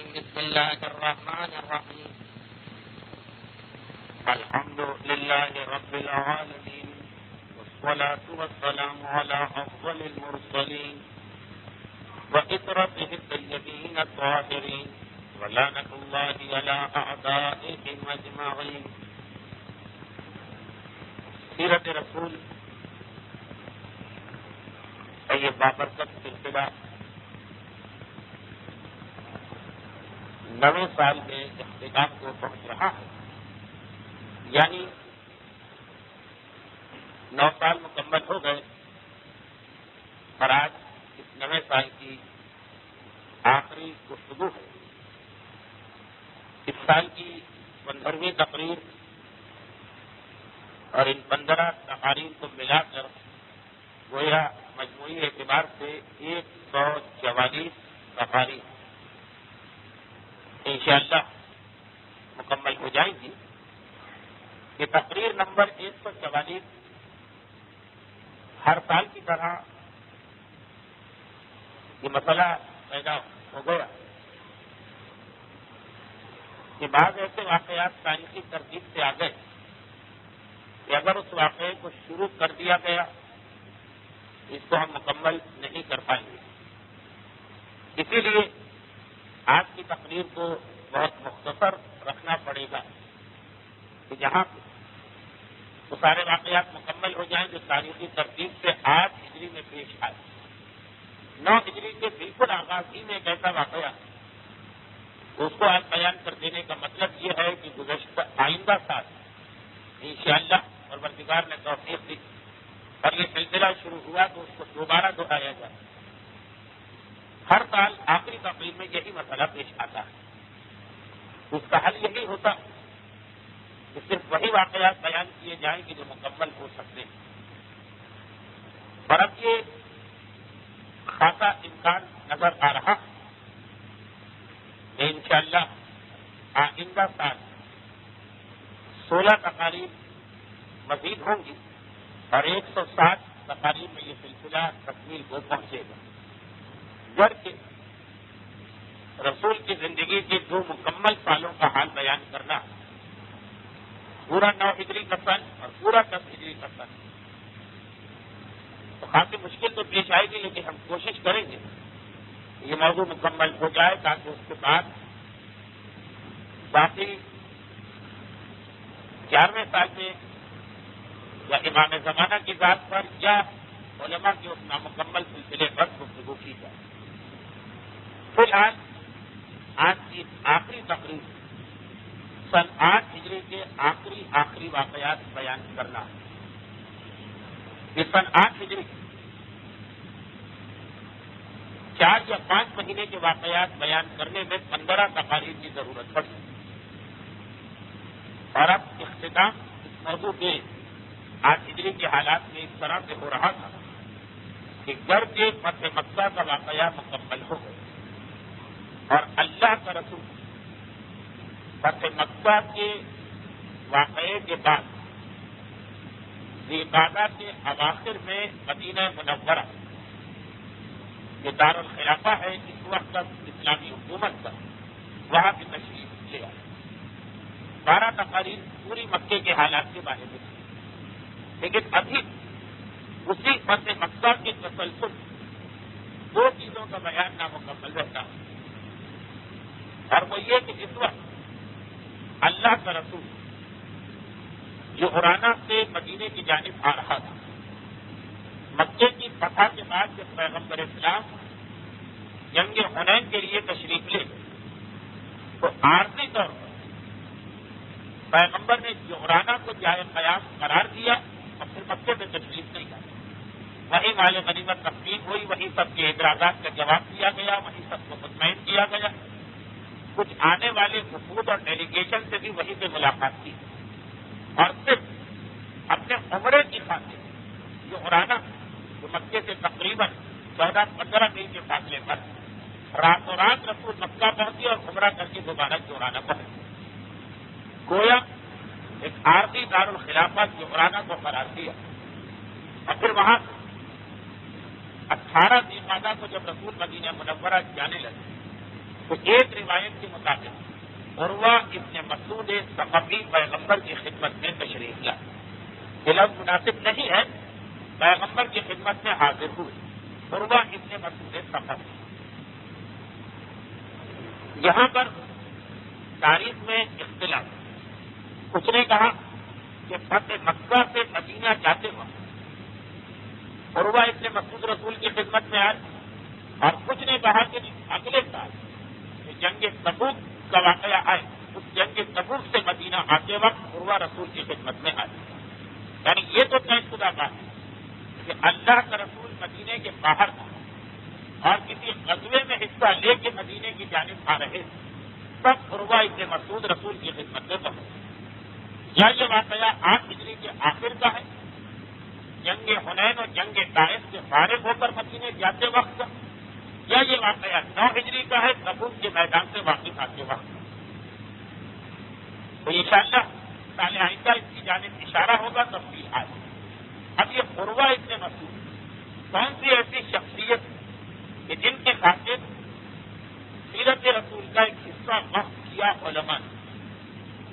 الرجيم بسم الله الرحمن الرحيم الحمد لله رب العالمين والصلاة والسلام على أفضل المرسلين وإطرته الطيبين الطاهرين ولعنة الله على أعدائهم أجمعين. سیرت رسول یہ بابرکت سلسلہ نویں سال کے اختتام کو پہنچ رہا ہے، یعنی 9 سال مکمل ہو گئے اور آج اس نویں سال کی آخری گفتگو ہے. اس سال کی 15ویں تقریر اور ان 15 تقاریر کو ملا کر گویا مجموعی اعتبار سے 144 تقاریر انشاءاللہ مکمل ہو جائیں گی. یہ تقریر نمبر 144 ہر سال کی طرح یہ مسئلہ پیدا ہو گیا کہ بعض ایسے واقعات تاریخی ترتیب سے آ گئے کہ اگر اس واقعے کو شروع کر دیا گیا اس کو ہم مکمل نہیں کر پائیں گے. اسی لیے آج کی تقریر کو بہت مختصر رکھنا پڑے گا کہ جہاں وہ سارے واقعات مکمل ہو جائیں جو تاریخی ترتیب سے 8 ہجری میں پیش آئے. 9 ہجری کے بالکل آغاز ہی میں ایک ایسا واقعہ اس کو آج بیان کر دینے کا مطلب یہ ہے کہ گزشتہ آئندہ سال انشاءاللہ پروردگار نے توفیق دی اور یہ سلسلہ شروع ہوا تو اس کو دوبارہ دہرایا جائے. ہر سال آخری تقریر میں یہی مسئلہ پیش آتا ہے. اس کا حل یہی ہوتا کہ صرف وہی واقعات بیان کیے جائیں کہ جو مکمل ہو سکتے ہیں. اور اب یہ خاصا امکان نظر آ رہا کہ انشاءاللہ آئندہ سال 16 تقاریر مزید ہوں گی اور 160 تقاریر میں یہ سلسلہ تکمیل کو پہنچے گا. جبکہ رسول کی زندگی کے 2 مکمل سالوں کا حال بیان کرنا پورا 9 ہجری کا سن اور پورا 10 ہجری کا سن تو کافی مشکل تو پیش آئے گی، لیکن ہم کوشش کریں گے یہ موضوع مکمل ہو جائے تاکہ اس کے بعد باقی 11ویں سال میں یا امام زمانہ کی ذات پر یا علماء کے اس نامکمل سلسلے پر گفتگو کی جائے. فی الحال آج کی آخری تقریر سن 8 ہجری کے آخری واقعات بیان کرنا ہے. یہ سن 8 ہجری 4 یا 5 مہینے کے واقعات بیان کرنے میں 15 تقاریر کی ضرورت پڑی. اور اب اختتام اس موضوع کے 8 ہجری کے حالات میں اس طرح سے ہو رہا تھا کہ گھر کے فتح مکہ کا واقعہ مکمل ہو گیا اور اللہ کا رسول فتح مکہ کے واقعے کے بعد ذوالقعدہ کے اواخر میں مدینہ منورہ جو دارالخلافہ ہے اس وقت تک اسلامی حکومت کا وہاں کی تشریف لے آئی. 12 تقاریر پوری مکے کے حالات کے بارے میں تھی، لیکن ابھی اسی فتح مکہ کے تسلسل 2 چیزوں کا بیان نامکمل رہتا ہے. اور وہ یہ کہ اس وقت اللہ کا رسول جعرانہ سے مدینے کی جانب آ رہا تھا. مکے کی فتح کے بعد جب پیغمبر اسلام جنگ حنین کے لیے تشریف لے تو عارضی طور پر پیغمبر نے جعرانہ کو جائے قیام قرار دیا اور پھر مکے میں تشریف نہیں لایا. وہیں مال غنیمت تقسیم ہوئی، وہیں سب کے اعتراضات کا جواب دیا گیا، وہیں سب کو مطمئن کیا گیا. کچھ آنے والے وفود اور ڈیلیگیشن سے بھی وہیں سے ملاقات کی اور صرف اپنے عمرے کی خاطر جعرانہ جو مکے سے تقریباً 14-15 میل کے فاصلے پر راتوں رات رسول مکہ پہنچی اور عمرہ کر کے دوبارہ جعرانہ پہنچی. گویا ایک عارضی دارالخلافہ جعرانہ کو قرار دیا اور پھر وہاں 18 ذوالقعدہ کو جب رسول مدینہ منورہ جانے لگے تو ایک روایت کے مطابق عروہ ابن مسعود ثقفی پیغمبر کی خدمت میں تشریف لائے. یہ لفظ مناسب نہیں ہے، پیغمبر کی خدمت میں حاضر ہوئے عروہ ابن مسعود ثقفی. یہاں پر تاریخ میں اختلاف. کچھ نے کہا کہ فتح مکہ سے مدینہ جاتے وقت عروہ ابن مسعود رسول کی خدمت میں آئے، اور کچھ نے کہا کہ اگلے سال جنگ تبوک کا واقعہ آئے، اس جنگ تبوک سے مدینہ آتے وقت عروہ رسول کی خدمت میں آئے. یعنی یہ تو طے شدہ بات ہے کہ اللہ کا رسول مدینے کے باہر تھا اور کسی غزوے میں حصہ لے کے مدینے کی جانب آ رہے تب عروہ ابن مسعود رسول کی خدمت میں پہنچے. یا یہ واقعہ 8 ہجری کے آخر کا ہے، جنگ حنین اور جنگ طائف سے فارغ ہو کر مدینے جاتے وقت، یا یہ واقعہ 9 ہجری کا ہے، تبوک کے میدان سے واپس آتے وقت. تو انشاءاللہ سال آئندہ اس کی جانب اشارہ ہوگا، تفصیل آئے. اب یہ عروہ ابن مسعود کون سی ایسی شخصیت کہ جن کے خاطر سیرت رسول کا ایک حصہ وقف کیا علماء نے.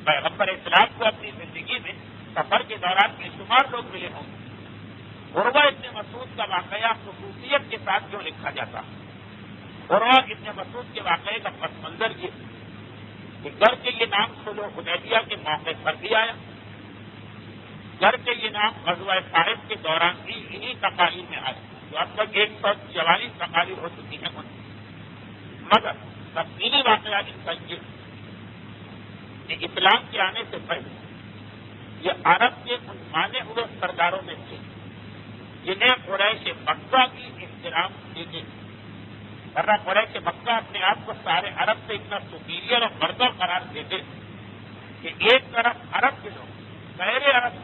پیغمبر اسلام کو اپنی زندگی میں سفر کے دوران بے شمار لوگ ملے ہوں گے. عروہ ابن مسعود کا واقعہ خصوصیت کے ساتھ کیوں لکھا جاتا ہے؟ عروہ ابن مسعود کے واقعے کا پس منظر یہ کہ گھر کے یہ نام صلح حدیبیہ کے موقع پر بھی آیا، گھر کے یہ نام غزوہ طائف کے دوران بھی انہی تقاریر میں آئے جو اب تک 144 تقاریر ہو چکی ہیں ان. مگر تفصیلی واقعہ ان کا یہ کہ اسلام کے آنے سے پہلے یہ عرب کے ان مانے ہوئے سرداروں میں تھے جنہیں قریش مکہ کی احترام دیتے تھے. ورنہ قریش مکہ اپنے آپ کو سارے عرب سے اتنا سپیریئر اور برتر قرار دیتے تھے کہ ایک طرف عرب کے لوگ غیر عرب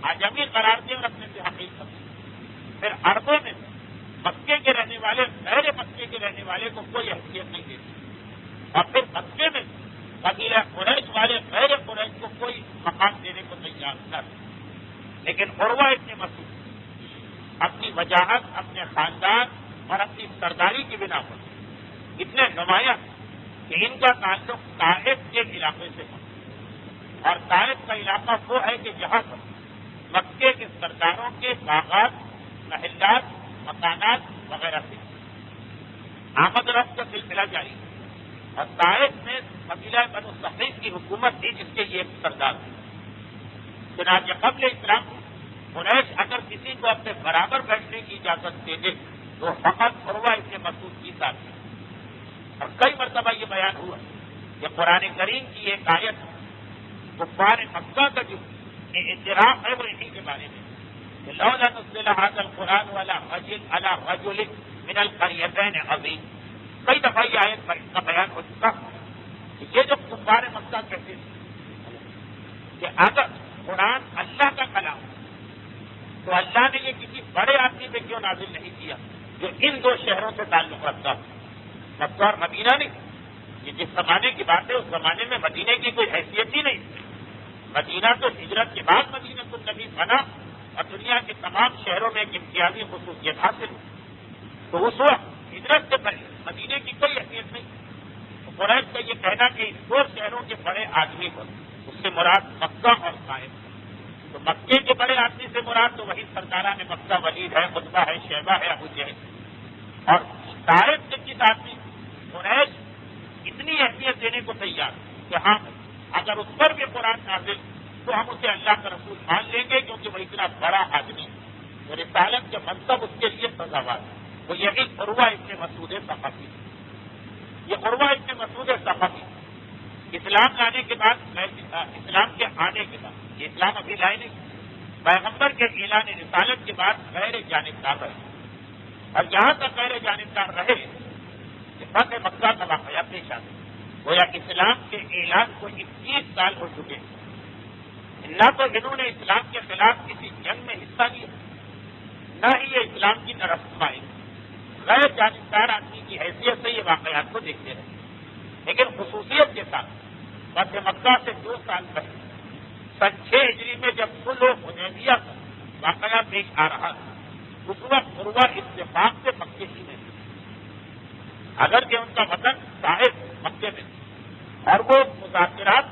عجمی قرار دے اور اپنے سے حقیق کرتے. پھر عربوں میں مکے کے رہنے والے غیر مکے کے رہنے والے کو کوئی حیثیت نہیں دیتی، اور پھر مکے میں قبیلہ قریش والے غیر قریش کو کوئی مقام دینے کو تیار نہ تھے. لیکن عروہ ابن مسعود اپنی وجاہت، اپنے خاندان اور اپنی سرداری کی بنا پر اتنے نمایاں کہ ان کا تعلق طائف کے علاقے سے ہے. اور طائف کا علاقہ وہ ہے کہ جہاں پر مکے کے سرداروں کے باغات، محلات، مکانات وغیرہ سے آمد رفت کا سلسلہ جاری ہے. اور طائف میں قبیلہ بنو ثقیف کی حکومت تھی جس کے یہ ایک سردار تھے. چنانچہ قبل اسلام قریش اگر کسی کو اپنے برابر بیٹھنے کی اجازت دے دے تو فقط عروہ ابن مسعود کی ساتھ ہے. اور کئی مرتبہ یہ بیان ہوا کہ قرآن کریم کی ایک آیت کفار مکہ کا جو اعتراف ہے وہ انہی کے بارے میں کہ لولا نزل هذا القرآن على رجل من القريتين عظيم. کئی دفعہ یہ آیت پر اس کا بیان ہو چکا کہ یہ جو کفار مکہ کہتے تھے کہ اگر قرآن اللہ کا کلام تو اللہ نے یہ کسی بڑے آدمی پہ کیوں نازل نہیں کیا جو ان دو شہروں سے تعلق رکھتا ہے، مکہ اور مدینہ نہیں. یہ جس زمانے کی بات ہے اس زمانے میں مدینے کی کوئی حیثیت ہی نہیں. مدینہ تو ہجرت کے بعد مدینہ النبی بنا اور دنیا کے تمام شہروں میں ایک امتیازی خصوصیت حاصل ہوئی. تو اس وقت ہجرت سے پہلے مدینے کی کوئی حیثیت نہیں. قریش کا یہ کہنا کہ ان دو شہروں کے بڑے آدمی پر اس سے مراد مکہ اور طائف. تو مکے کے بڑے آدمی سے مراد تو وہی سرداران مکہ ولید ہے، عتبہ ہے، شیبہ ہے، ابو جہل. اور طائف کے کس آدمی قریش اتنی اہمیت دینے کو تیار کہ ہاں اگر اس پر بھی قرآن نازل تو ہم اسے اللہ کا رسول مان لیں گے کیونکہ وہ اتنا بڑا آدمی ہے اور رسالت کے منصب اس کے لیے سزاوار ہے. وہ یہی عروہ ابن مسعود ثقفی. یہ عروہ ابن مسعود ثقفی اسلام لانے کے بعد، اسلام کے آنے کے بعد، یہ اسلام ابھی لائے نہیں، پیغمبر کے اعلان رسالت کے بعد غیر جانبدار رہے. اور یہاں تک غیر جانبدار رہے کہ فتح مکہ کا واقعہ پیش آ گیا. گویا اسلام کے اعلان کو 21 سال ہو چکے ہیں. نہ تو انہوں نے اسلام کے خلاف کسی جنگ میں حصہ لیا، نہ ہی یہ اسلام کی طرف آئے. غیر جانبدار آدمی کی حیثیت سے یہ واقعات کو دیکھتے رہے. لیکن خصوصیت کے ساتھ فتح مکہ سے 2 سال پہلے سن 6 ہجری میں جب صلح حدیبیہ کا واقعہ پیش آ رہا تھا اس وقت عروہ اتفاق سے مکے ہی میں اگرچہ ان کا وطن صاحب مکے میں، اور وہ مذاکرات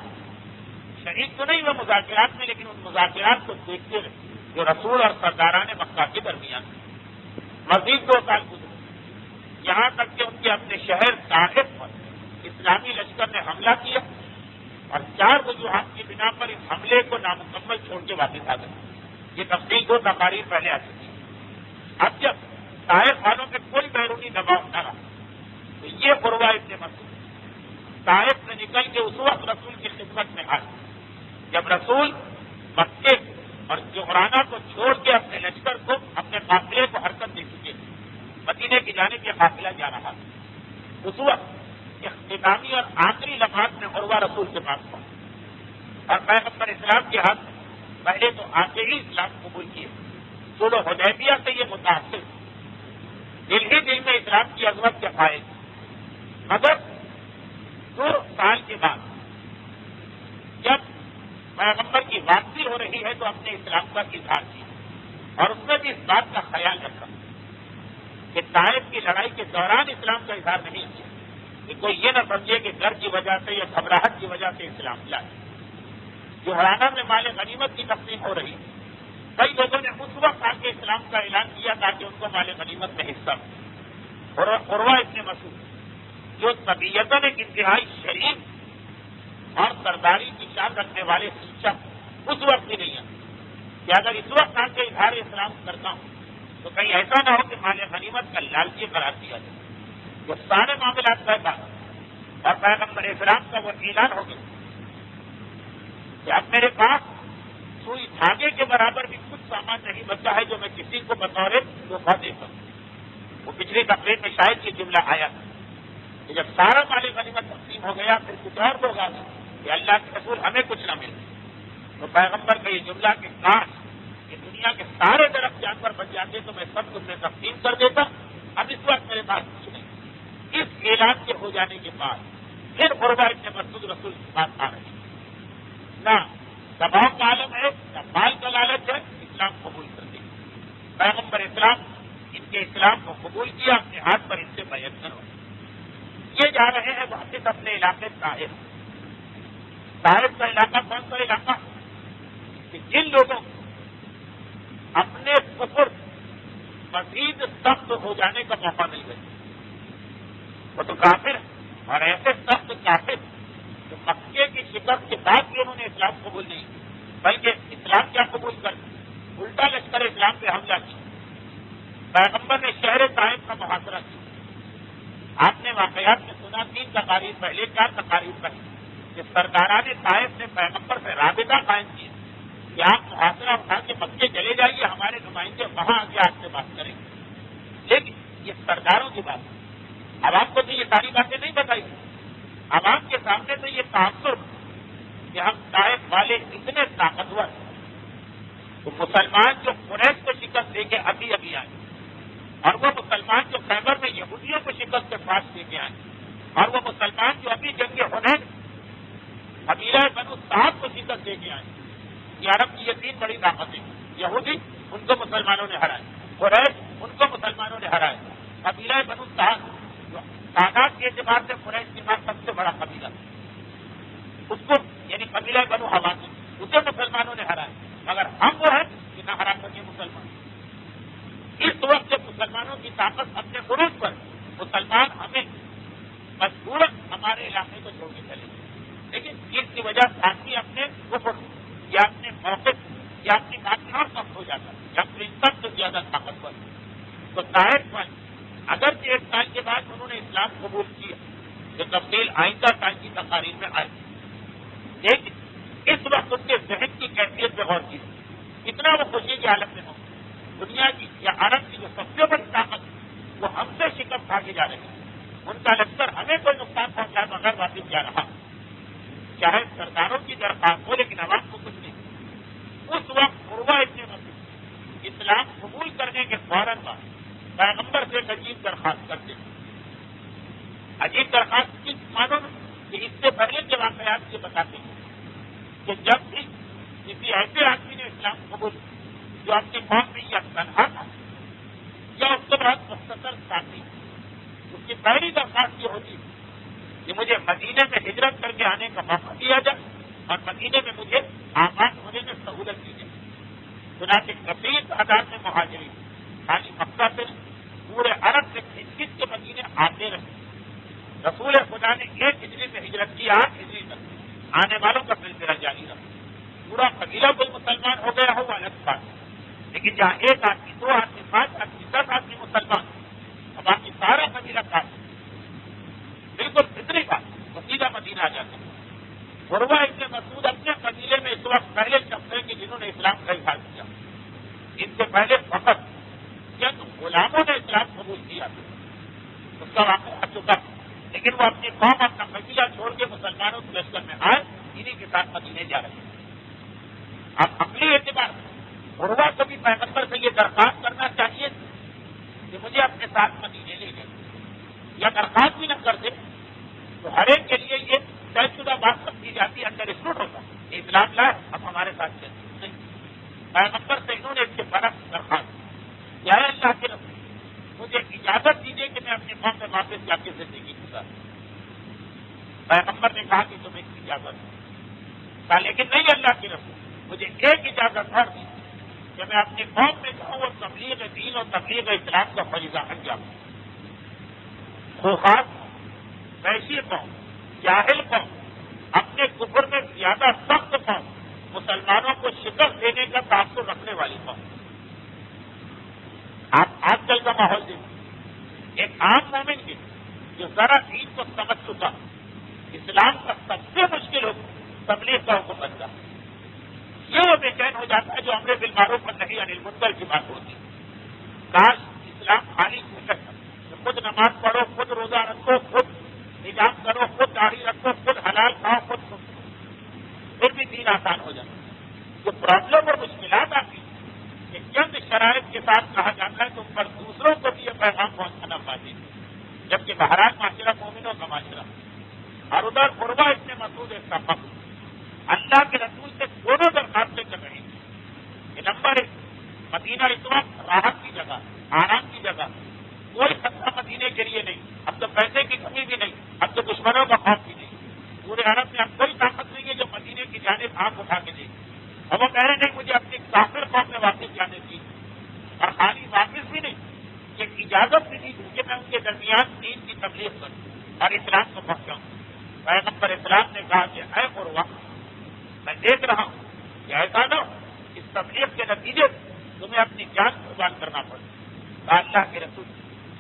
شریک تو نہیں ہوئے مذاکرات میں، لیکن ان مذاکرات کو دیکھتے رہے جو رسول اور سرداران مکہ کے درمیان مزید 2 سال گزرے، یہاں تک کہ ان کے اپنے شہر طائف پر اسلامی لشکر نے حملہ کیا اور 4 وجوہات کی بنا پر اس حملے کو نامکمل چھوڑ کے واپس آ گئے۔ یہ تفصیل 2 تقاریر پہلے آ چکی ہے۔ اب جب طائف والوں میں کوئی بیرونی دباؤ نہ رہا تو یہ عروہ ابن مسعود طائف سے نکل کے اس وقت رسول کی خدمت میں آئے جب رسول مکے اور جعرانہ کو چھوڑ کے اپنے لشکر کو، اپنے قافلے کو حرکت دے چکے تھے، مدینے کی جانب یہ قافلہ جا رہا تھا۔ اس وقت اختتامی اور آخری لمحات میں عروہ رسول کے پاس پہنچا اور پیغمبر اسلام کے ہاتھ میں پہلے تو آتے ہی اسلام قبول کیے، صلح حدیبیہ سے یہ متاثر دل ہی دل میں اسلام کی عظمت کے قائل، مگر 2 سال کے بعد جب پیغمبر کی واپسی ہو رہی ہے تو اپنے اسلام کا اظہار کیا اور اس میں بھی اس بات کا خیال رکھا کہ طائف کی لڑائی کے دوران اسلام کا اظہار نہیں کیا کہ کوئی یہ نہ سمجھے کہ ڈر کی وجہ سے یا گھبراہٹ کی وجہ سے اسلام لائے۔ جوہرانہ میں مال غنیمت کی تقسیم ہو رہی ہے، کئی لوگوں نے اس وقت آ کے اسلام کا اعلان کیا تاکہ ان کو مال غنیمت میں حصہ ملے۔ اور عروہ ابن مسعود جو طبیعتاً ایک انتہائی شریف اور سرداری کی شان رکھنے والے شخص اس وقت بھی نہیں ہے کہ اگر اس وقت آ کے اظہار اسلام کرتا ہوں تو کہیں ایسا نہ ہو کہ مال غنیمت کا لالچی قرار دیا جائے۔ وہ سارے معاملات طے پا اور پیغمبر اسلام کا وہ اعلان ہو گیا کہ اب میرے پاس سوئی دھاگے کے برابر بھی کچھ سامان نہیں بچا ہے جو میں کسی کو بطور تحفہ دے سکوں۔ وہ پچھلی تقریر میں شاید یہ جملہ آیا تھا کہ جب سارا مال غنیمت تقسیم ہو گیا پھر کچھ اور لوگ آ گئے کہ اللہ کے رسول ہمیں کچھ نہ ملے، تو پیغمبر کا یہ جملہ کہ کاش کہ دنیا کے سارے درخت جانور بچ جاتے تو میں سب کچھ میں تقسیم کر دیتا، اب اس وقت میرے پاس کچھ نہیں۔ اس اعلان کے ہو جانے کے بعد پھر عروہ ابن مسعود رسول کے پاس آ رہے ہیں، نہ دباؤ کا عالم ہے نہ مال کا لالچ ہے، اسلام قبول کر دیں۔ پیغمبر اسلام ان کے اسلام کو قبول کیا، اپنے ہاتھ پر ان سے بیعت کرو۔ یہ جا رہے ہیں واپس اپنے علاقے طائف۔ طائف کا علاقہ کون سا علاقہ کہ جن لوگوں کو اپنے کفر مزید سخت ہو جانے کا موقع نہیں ملتا وہ تو کافر اور ایسے سخت کافر جو مکے کی شکست کے بعد بھی انہوں نے اسلام قبول نہیں بلکہ اسلام کیا قبول کر الٹا لشکر اسلام پہ حملہ کیا۔ پیغمبر نے شہر طائف کا محاصرہ کیا۔ آپ نے واقعات میں سنا 3 تقاریر پہلے 4 تقاریر پہلے کہ سرداران طائف نے پیغمبر سے رابطہ قائم کیا کہ آپ محاصرہ اٹھا کے مکے چلے جائیے، ہمارے نمائندے وہاں آ کے آپ سے بات کریں گے۔ لیکن یہ سرداروں کی بات ہے، عوام کو تو یہ ساری باتیں نہیں بتائی گئی۔ عوام کے سامنے تو یہ تاثر کہ ہم طائف والے اتنے طاقتور ہیں تو مسلمان جو قریش کو شکست دے کے ابھی ابھی آئے اور وہ مسلمان جو خیبر میں یہودیوں کو شکست کے پاس دے کے آئے اور وہ مسلمان جو ابھی جنگ حنین قبیلہ بنو سعد کو شکست دے کے آئے، یہ عرب کی یہ 3 بڑی طاقتیں، یہودی ان کو مسلمانوں نے ہرائے، قریش ان کو مسلمانوں نے ہرائے، قبیلہ بنو سعد جو تعداد کے اعتبار سے قریش کے بعد سب سے بڑا قبیلہ اس کو یعنی قبیلہ بنو حوازن اسے مسلمانوں نے ہرائے، مگر ہم وہ ہیں کہ نہ ہرا سکے مسلمان۔ اس وقت جب مسلمانوں کی طاقت اپنے عروج پر مسلمان ہمیں مجبوراً ہمارے علاقے کو چھوڑ کے چلے گئے، لیکن اس کی وجہ آدمی اپنے کفر یا اپنے موقف یا اپنی بات سخت ہو جاتا ہے یا اپنی سب سے زیادہ طاقتور تو طائف والے اگرچہ 1 سال کے بعد انہوں نے اسلام قبول کیا جو تفصیل آئندہ سال کی تقاریر میں آئی، لیکن اس وقت ان کے ذہن کی کیفیت پہ غور کی اتنا وہ خوشی کی حالت میں ہو دنیا کی یا عرب کی جو سب سے بڑی طاقت وہ ہم سے شکست کھا کے جا رہے ہیں، ان کا لشکر ہمیں کوئی نقصان پہنچا بغیر واپس جا رہا، چاہے سرداروں کی درخواست ہو لیکن عوام کو کچھ نہیں۔ اس وقت عروہ ابن مسعود اسلام قبول کرنے کے فوراً بعد پیغمبر سے ایک عجیب درخواست کرتے ہیں۔ عجیب درخواست کس معنوں میں کہ اس سے پہلے کے واقعات یہ بتاتے ہیں کہ جب بھی کسی ایسے آدمی نے اسلام قبول جو اپنی قوم میں یا تنہا تھا یا اس کے بعد مختصر ساتھی اس کی پہلی درخواست یہ ہوتی کہ مجھے مدینے میں ہجرت کر کے آنے کا موقع دیا جائے اور مدینے میں مجھے آباد ہونے میں سہولت دی جائے۔ چنانچہ کثیر تعداد میں مہاجرین خالی مکہ سے پورے عرب سے کھچ کھچ کے مدینے آتے رہے۔ رسول خدا نے 1 ہجری میں ہجرت کی، 8 ہجری تک آنے والوں کا سلسلہ جاری رہا۔ پورا قبیلہ کوئی مسلمان ہو گیا ہو وہ الگ بات، لیکن جہاں 1 آدمی، 2 آدمی، 5 آدمی، 10 آدمی مسلمان، اب باقی سارا قبیلہ کافر، بالکل فطری بات، وہ سیدھا مدینہ آ جاتے ہیں۔ عروہ ابن مسعود اپنے قبیلے میں اس وقت پہلے شخص ہیں کہ جنہوں نے اسلام کا اظہار کیا۔ ان سے پہلے فقط چند غلاموں نے اسلام قبول کیا، اس کا واقعہ آ چکا، لیکن وہ اپنی قوم، اپنا قبیلہ چھوڑ کے مسلمانوں کے لشکر میں آئے، انہیں کے ساتھ مدینے جا رہے ہیں۔ اب عقلی اعتبار عروہ کو بھی پیغمبر سے یہ درخواست کرنا چاہیے کہ مجھے اپنے ساتھ مدینے لے جائیں، یا درخواست بھی نہ کرتے تو ہر ایک کے لیے یہ طے شدہ بات سمجھی جاتی، انڈر اسٹوڈ ہوتا کہ اسلام لائے اب ہمارے ساتھ چلتے نہیں۔ پیغمبر سے انہوں نے اس کے برعکس درخواست یا اللہ کے رسول مجھے اجازت دیجیے کہ میں اپنی قوم میں واپس جا کے زندگی گزاروں۔ پیغمبر نے کہا کہ تمہیں اس کی اجازت کہا، لیکن نہیں اللہ کے رسول، مجھے ایک اجازت اور دی کہ میں اپنی قوم میں جاؤں اور تبلیغ دین اور تبلیغ اسلام کا فریضہ انجام دوں۔ خوخاص ویسی قوم، جاہل قوم، اپنے کفر میں زیادہ سخت قوم، مسلمانوں کو شکست دینے کا تعصب رکھنے والی قوم۔ آپ آج کل کا ماحول دیکھیں، ایک عام مومن کی جو ذرا دین کو سمجھ چکا، اسلام کا سب سے مشکل تبلیغ کا حکم بنتا ہے، یہ وہ بے چین ہو جاتا ہے جو امر بالمعروف والنہی عن المنکر کی بات ہوتی ہے۔ کاش اسلام خالی کوشش کہ خود نماز پڑھو، خود روزہ رکھو، خود حجاب کرو، خود داڑھی رکھو، خود حلال کھاؤ، خود پھر بھی دین آسان ہو جاتا ہے۔ جو پرابلم اور مشکلات آتی ہیں کہ چند شرائط کے ساتھ کہا جاتا ہے تو پر دوسروں کو بھی یہ پیغام پہنچانا واجب ہے، جبکہ بہرحال معاشرہ مومنوں کا معاشرہ، اور ادھر عروہ ابن مسعود ایک فخر اللہ کے رسول سے دونوں درخواستیں کر رہے ہیں کہ نمبر 1، مدینہ اس وقت راحت کی جگہ، آرام کی جگہ، کوئی خطرہ مدینے کے لیے نہیں، اب تو پیسے کی کمی بھی نہیں، اب تو دشمنوں کا خوف بھی نہیں، پورے عرب میں اب کوئی طاقت نہیں ہے جو مدینے کی جانب آنکھ اٹھا کے دے، اور وہ کہہ رہے نہیں مجھے اپنی کافر قوم میں واپس جانے کی، اور خالی واپس بھی نہیں، یہ اجازت بھی دی کہ میں ان کے درمیان دین کی تبلیغ کروں اور اسلام کو پہنچاؤں۔ پیغمبر اسلام نے کہا کہ اے عروہ، میں دیکھ رہا ہوں کہ ایسا نہ ہو اس تبلیغ کے نتیجے تمہیں اپنی جان قربان کرنا پڑے۔ اللہ کے رسول،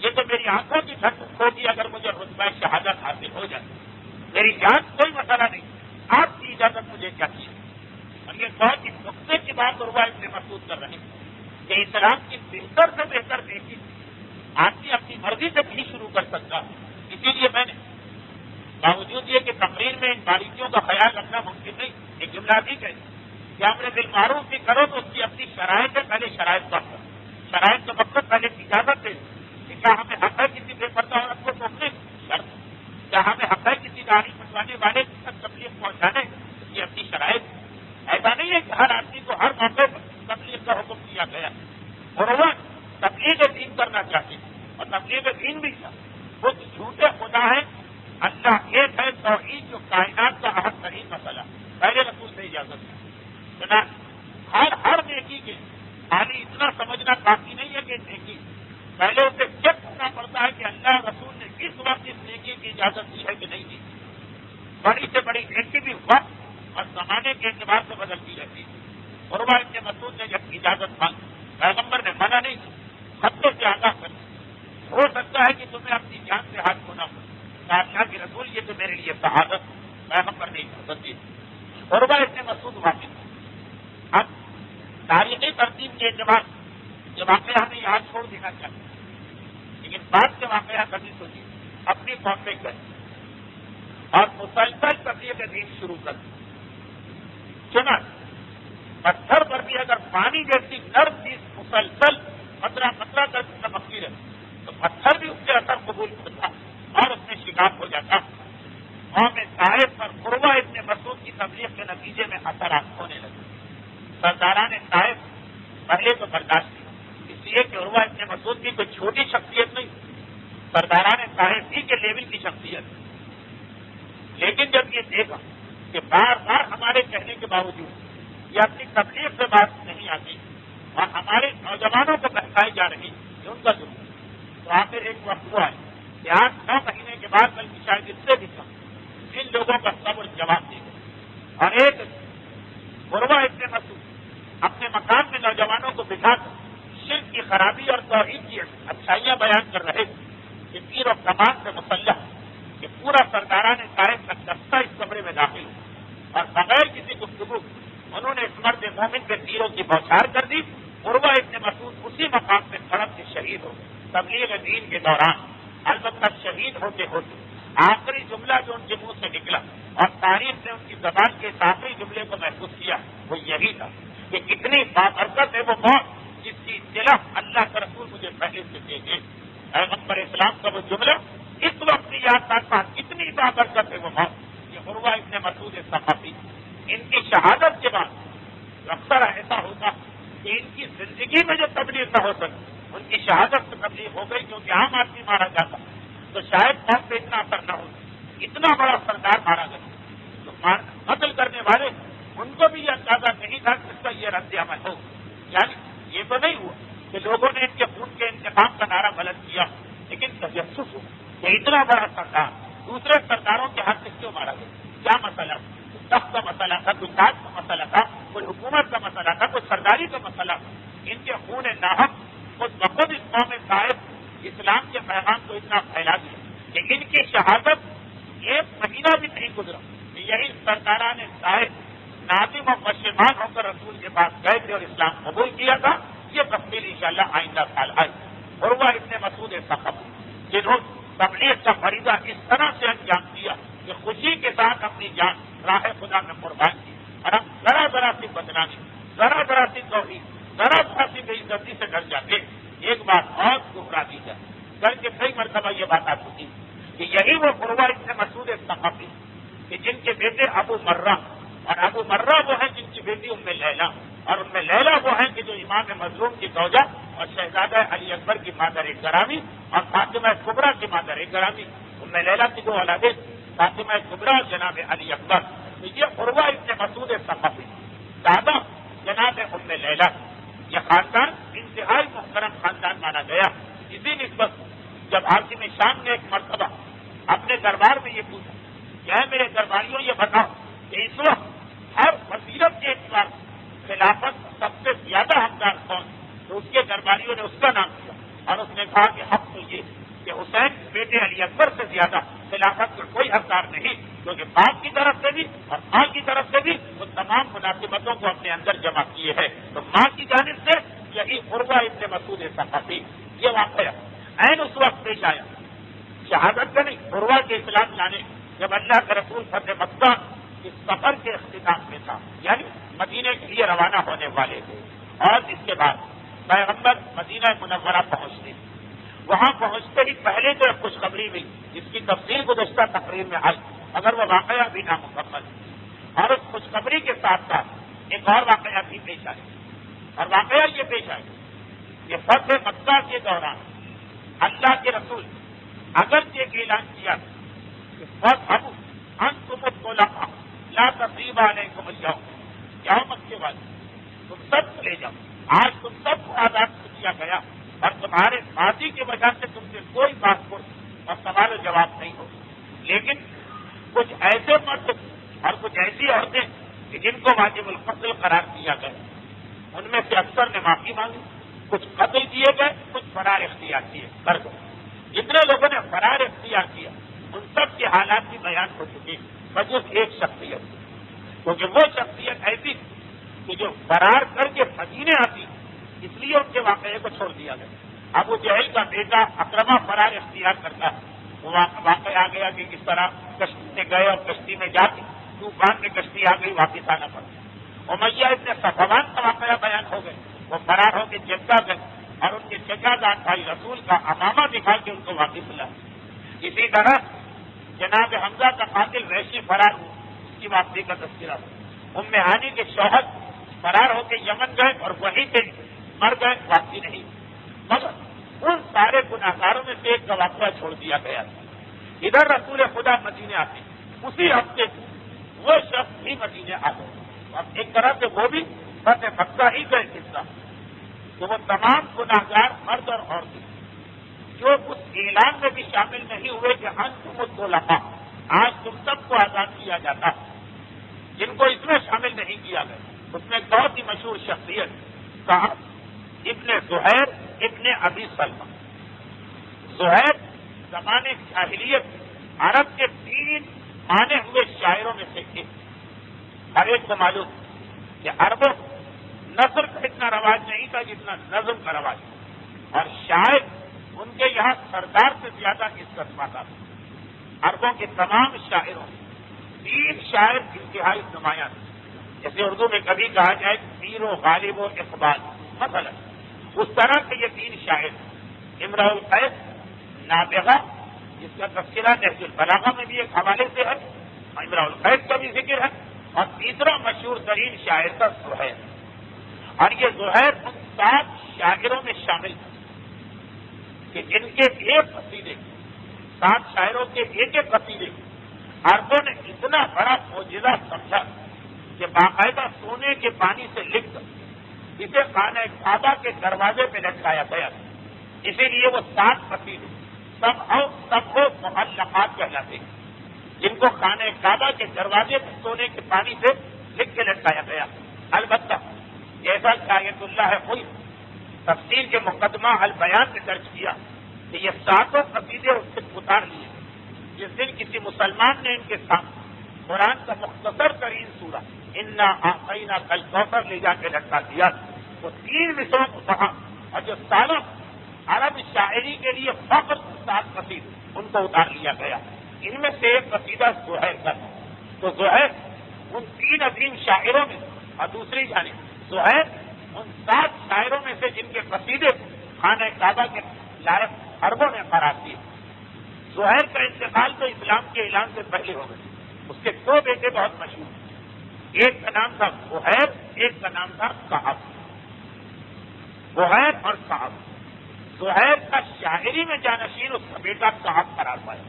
یہ تو میری آنکھوں کی ٹھنڈک ہوگی اگر مجھے رتبہ شہادت حاصل ہو جائے، میری جان کوئی مسئلہ نہیں، آپ کی اجازت مجھے چاہیے۔ اور یہ بہت ہی نقطے کی بات عروہ ابن مسعود کر رہے ہیں کہ اسلام کی بہتر سے بہتر دیکھی آدمی اپنی مرضی سے بھی شروع کر سکتا، اسی لیے میں نے باوجود یہ کہ تقریر میں ان باریکیوں کا خیال رکھنا ممکن نہیں، ایک جملہ بھی کہے کہ امر بالمعروف بھی کرو تو اس کی اپنی شرائط ہے، پہلے شرائط کا کرو، شرائط کا مقصد پہلے اجازت دے کہ کیا ہمیں حق ہے کسی بے پردہ عورت کو ٹوکنے شرط، کیا ہمیں حق ہے کسی داڑھی منڈوانے والے کی تک تبلیغ پہنچانے، اس کی اپنی شرائط۔ ایسا نہیں ہے کہ ہر آدمی کو ہر موقع پر تبلیغ کا حکم دیا گیا، اور وہ تبلیغ دین کرنا چاہتے ہیں، اور تبلیغ دین بھی تھا وہ جھوٹے خدا ہے، اللہ ایک ہے، توحید جو کائنات کا اہم ترین مسئلہ، پہلے رسول سے اجازت ہے۔ ہر نیکی کے خالی اتنا سمجھنا کافی نہیں ہے کہ نیکی، پہلے اسے چیک کرنا پڑتا ہے کہ اللہ رسول نے کس وقت اس نیکی کی اجازت دی ہے کہ نہیں دی۔ بڑی سے بڑی نیکی بھی وقت اور زمانے کے اعتبار سے بدلتی رہتی ہے۔ عروہ ابن مسعود نے جب اجازت مانگی، پیغمبر نے منع نہیں کی، خطوں سے آگاہ کر ہو سکتا ہے کہ تمہیں اپنی جان سے ہاتھ دھونا پڑے، اللہ کے رسول یہ تو میرے لیے شہادت، پیغمبر نے اجازت دی۔ عروہ ابن مسعود واپس۔ اب تاریخی ترتیب کے اعتبار یہ واقعہ ہمیں یاد چھوڑ دینا چاہیے، لیکن بعد کے واقعہ کبھی سوچیے، اپنی قوم میں گئے اور مسلسل تبلیغ دین شروع کر دی۔ چنا پتھر پر بھی اگر پانی جیسی نرم چیز مسلسل قطرہ قطرہ کر چمکتی رہے تو پتھر بھی اس کے اثر قبول کرتا اور اس میں شکار ہو جاتا۔ قوم طائف پر عروہ ابن مسعود کی تبلیغ کے نتیجے میں اثرات ہونے لگے۔ سرداران طائف پہلے تو برداشت کیا، اس لیے کہ عروہ ابن مسعود کی کوئی چھوٹی شخصیت نہیں، سرداران صاحب ہی کے لیول کی شخصیت ہے. لیکن جب یہ دیکھا کہ بار بار ہمارے کہنے کے باوجود یہ اپنی تبلیغ سے بات نہیں آتی اور ہمارے نوجوانوں کو بہکائی جا رہی ہے ان کا ظلم، تو آخر ایک وقت ہوا ہے کہ 8-9 مہینے کے بعد بلکہ شاید اس سے بھی کم ان لوگوں کا صبر جواب دے گا. اور ایک عروہ ابن مسعود اپنے مقام میں نوجوانوں کو بٹھا کر شرک کی خرابی اور توحید کی اچھائیاں بیان کر رہے تھے کہ پیر و کمان سے مسلح کہ پورا سرداران صاحب کا دستہ اس کمرے میں داخل ہو اور بغیر کسی گفتگو انہوں نے اس مرد مومن کے تیروں کی بوچھار کر دی. عروہ ابن مسعود اسی مقام پہ سڑک کے شہید ہو تبلیغ دین کے دوران. البتہ شہید ہوتے ہوتے آخری جملہ جو ان کے منہ سے نکلا اور تاریخ نے ان کی زبان کے آخری جملے کو محفوظ کیا وہ یہی تھا کہ کتنی بابرکت ہے وہ موت جس کی اطلاع اللہ کا رسول مجھے پہلے سے دے گئے. پیغمبر اسلام کا وہ جملہ اس وقت بھی یاد کرتا کتنی بابرکت ہے وہ موت. یہ عروہ ابن مسعود ثقفی ان کی شہادت کے بعد اکثر ایسا ہوتا کہ ان کی زندگی میں جو تبلیغ نہ ہو سکے ان کی شہادت سے تبلیغ ہو گئی کیونکہ عام آدمی مارا جاتا تو شاید موت پہ اتنا اثر نہ ہوتا. اتنا بڑا سردار مارا گیا تو قتل کرنے والے ان کو بھی یہ اندازہ نہیں تھا کہ اس کا یہ رد عمل ہو. یعنی یہ تو نہیں ہوا کہ لوگوں نے ان کے خون کے انتقام کا نعرہ بلند کیا لیکن تجسس ہو کہ اتنا بڑا سردار دوسرے سرداروں کے ہاتھ سے کیوں مارا گیا. کیا مسئلہ تخت کا مسئلہ تھا, کوئی تاج کا مسئلہ تھا, کوئی حکومت کا مسئلہ تھا, کوئی سرداری کا مسئلہ تھا. ان کے خون ناحق خود بخود اس قوم صاحب اسلام کے پیغام کو اتنا پھیلا دیا کہ ان کی شہادت 1 مہینہ بھی نہیں گزرا. یہی سرداران صاحب نادم و پشیمان ہو کر رسول کے پاس گئے تھے اور اسلام قبول کیا تھا. یہ تفصیل انشاءاللہ آئندہ سال آئے. عروہ ابن مسعود ثقفی جنہوں تبلیغ کا فریضہ اس طرح سے انجام دیا کہ خوشی کے ساتھ اپنی جان راہ خدا میں قربان کی اور ہم ذرا ذرا سی بدنامی, ذرا ذرا سی توحید, ذرا ذرا سی بے عزتی سے ڈر جاتے. ایک بات اور گھبرا دی جائے کر کے کئی مرتبہ یہ بات آ چکی کہ یہی وہ عروہ ابن مسعود ثقفی کہ جن کے بیٹے ابو مرہ اور ابو مرہ وہ ہیں جن کی بیٹی ام لیلہ اور ام لیلہ وہ ہیں کہ جو امام مظلوم کی زوجہ اور شہزادہ علی اکبر کی مادر گرامی اور فاطمہ کبریٰ کی مادر گرامی. ام لیلہ کی دو اولادیں فاطمہ کبریٰ اور جناب علی اکبر. تو یہ عروہ ابن مسعود ثقفی دادا جناب ام لیلہ یہ خاندان انتہائی محترم خاندان مانا گیا. اسی نسبت جب حاکم شام نے ایک مرتبہ اپنے دربار میں یہ پوچھا کہ اے میرے درباریوں یہ بتاؤ کہ اس وقت ہر وزیرت کے اعتبار خلافت سب سے زیادہ حقدار کون, تو اس کے درباریوں نے اس کا نام دیا اور اس نے کہا کہ حق تو یہ کہ حسین بیٹے علی اکبر سے زیادہ خلافت کا کوئی حقدار نہیں, کیونکہ باپ کی طرف سے بھی اور ماں کی طرف سے بھی وہ تمام مناسبتوں کو اپنے اندر جمع کیے ہیں. تو ماں کی جانب سے یہی عروہ ابن مسعود ثقفی یہ واقعہ عین اس وقت پیش آیا شہادت کا نہیں, عروہ کے اسلام لانے جب اللہ کے رسول فتح مکہ اس سفر کے اختتام میں تھا, یعنی مدینے کے لیے روانہ ہونے والے تھے. اور اس کے بعد پیغمبر مدینہ منورہ پہنچتے, وہاں پہنچتے ہی پہلے تو ایک خوشخبری ہوئی جس کی تفصیل گزشتہ تقریر میں آئی مگر وہ واقعہ بھی نامکمل. اور اس خوشخبری کے ساتھ ساتھ ایک اور واقعہ بھی پیش آئی اور واقعہ یہ پیش آئی کہ فتح مکہ کے دوران اللہ کے رسول اگرچہ ایک اعلان کیا کہ فتح انتم الخلفاء لا تثریب علیکم اليوم, قیامت کے بعد تم سب چلے جاؤ, آج تم سب کو آزاد کیا گیا اور تمہارے ماضی کی وجہ سے تم سے کوئی پاسپورٹ اور سوال و جواب نہیں ہو. لیکن کچھ ایسے مرد اور کچھ ایسی عورتیں کہ جن کو واجب القتل قرار دیا گیا, ان میں سے اکثر نے معافی مانگی, کچھ قتل کیے گئے, کچھ فرار اختیار کیے کر گئے. جتنے لوگوں نے فرار اختیار کیا ان سب کے حالات بھی بیان ہو چکی بجز ایک شخصیت, کیونکہ وہ شخصیت ایسی کہ جو فرار کر کے مدینے آتی اس لیے ان کے واقعے کو چھوڑ دیا گیا. ابو جہل کا بیٹا اکرمہ فرار اختیار کرتا, وہ واقعہ آ گیا کہ کس طرح کشتی میں گئے اور کشتی میں جاتی طوفان میں کشتی آ گئی, واپس آنا پڑا. امیہ ابن صفوان کا واقعہ بیان ہو گئے, وہ فرار ہو کے جدہ گئے اور ان کے چچا جان بھائی رسول کا امامہ دکھا کے ان کو واپس لائے. اسی طرح جناب حمزہ کا قاتل وحشی فرار ہوا, اس کی واپسی کا تذکرہ ہوا. ام ہانی کے شوہر فرار ہو کے یمن گئے اور وہیں پہ مر گئے, واپسی نہیں. مگر ان سارے گناہگاروں میں سے ایک کا واقعہ چھوڑ دیا گیا تھا. ادھر رسول خدا مدینے آتے, اسی ہفتے وہ شخص بھی مدینے آتے. اب ایک طرح سے وہ بھی فتح مکہ ہی کا ایک حصہ, تو وہ تمام گناہگار مرد اور عورتیں جو اس اعلان میں بھی شامل نہیں ہوئے کہ انتم الطلقاء, آج تم سب کو آزاد کیا جاتا, جن کو اس میں شامل نہیں کیا گیا, اس میں ایک بہت ہی مشہور شخصیت کعب ابن زہیر ابن ابی سلمہ. زہیر زمانے جاہلیت عرب کے 3 مانے ہوئے شاعروں میں سے ایک. ہر ایک کو معلوم کہ عربوں نثر کا اتنا رواج نہیں تھا جتنا نظم کا رواج تھا, اور شاعر ان کے یہاں سردار سے زیادہ عزت پاتا تھا. عربوں کے تمام شاعروں 3 شاعر انتہائی نمایاں تھے. جیسے اردو میں کبھی کہا جائے پیر و غالب و اقبال مثلا, اس طرح کے یہ 3 شاعر, امرؤ القیس نابغہ جس کا تذکرہ نہج البلاغہ میں بھی ایک حوالے سے ہے, امرؤ القیس کا بھی ذکر ہے, اور تیسرا مشہور ترین شاعر تھا زہیر. اور یہ زہیر ان 7 شاعروں میں شامل تھا کہ جن کے ایک قصیدے 7 شاعروں کے ایک قصیدے عربوں نے اتنا بڑا معجزہ سمجھا کہ باقاعدہ سونے کے پانی سے لکھ کر اسے خانہ کعبہ کے دروازے پہ لٹکایا گیا. اسی لیے وہ 7 قصیدے سب کو معلقات کہلاتے ہیں, جن کو خانہ کعبہ کے دروازے پہ سونے کے پانی سے لکھ کے لٹکایا گیا. البتہ جیسا کہ آیت اللہ ہے کوئی تفسیر کے مقدمہ البیان میں درج کیا کہ یہ 7 قصیدے اس سے اتار لیے. جس دن کسی مسلمان نے ان کے ساتھ قرآن کا مختصر ترین سورہ انا اعطیناک الکوثر لے جا کے لٹکا دیا, وہ 3 مصروں کو کہا, اور جو سالوں عرب شاعری کے لیے فخر 7 قصیدے ان کو اتار لیا گیا. ان میں سے ایک قصیدہ زہیر کا تھا. تو زہیر ان 3 عظیم شاعروں میں, اور دوسری جانب زہیر ان 7 شاعروں میں سے جن کے قصیدے خانہ کعبہ کے لائق عربوں نے قرار دیے. زہیر کا انتقال تو اسلام کے اعلان سے پہلے ہو گئے. اس کے 2 بیٹے بہت مشہور ہیں, ایک کا نام تھا زہیر, ایک کا نام تھا کعب. زہیر اور کعب. زہیر کا شاعری میں جانشین اس کا بیٹا کعب قرار پایا.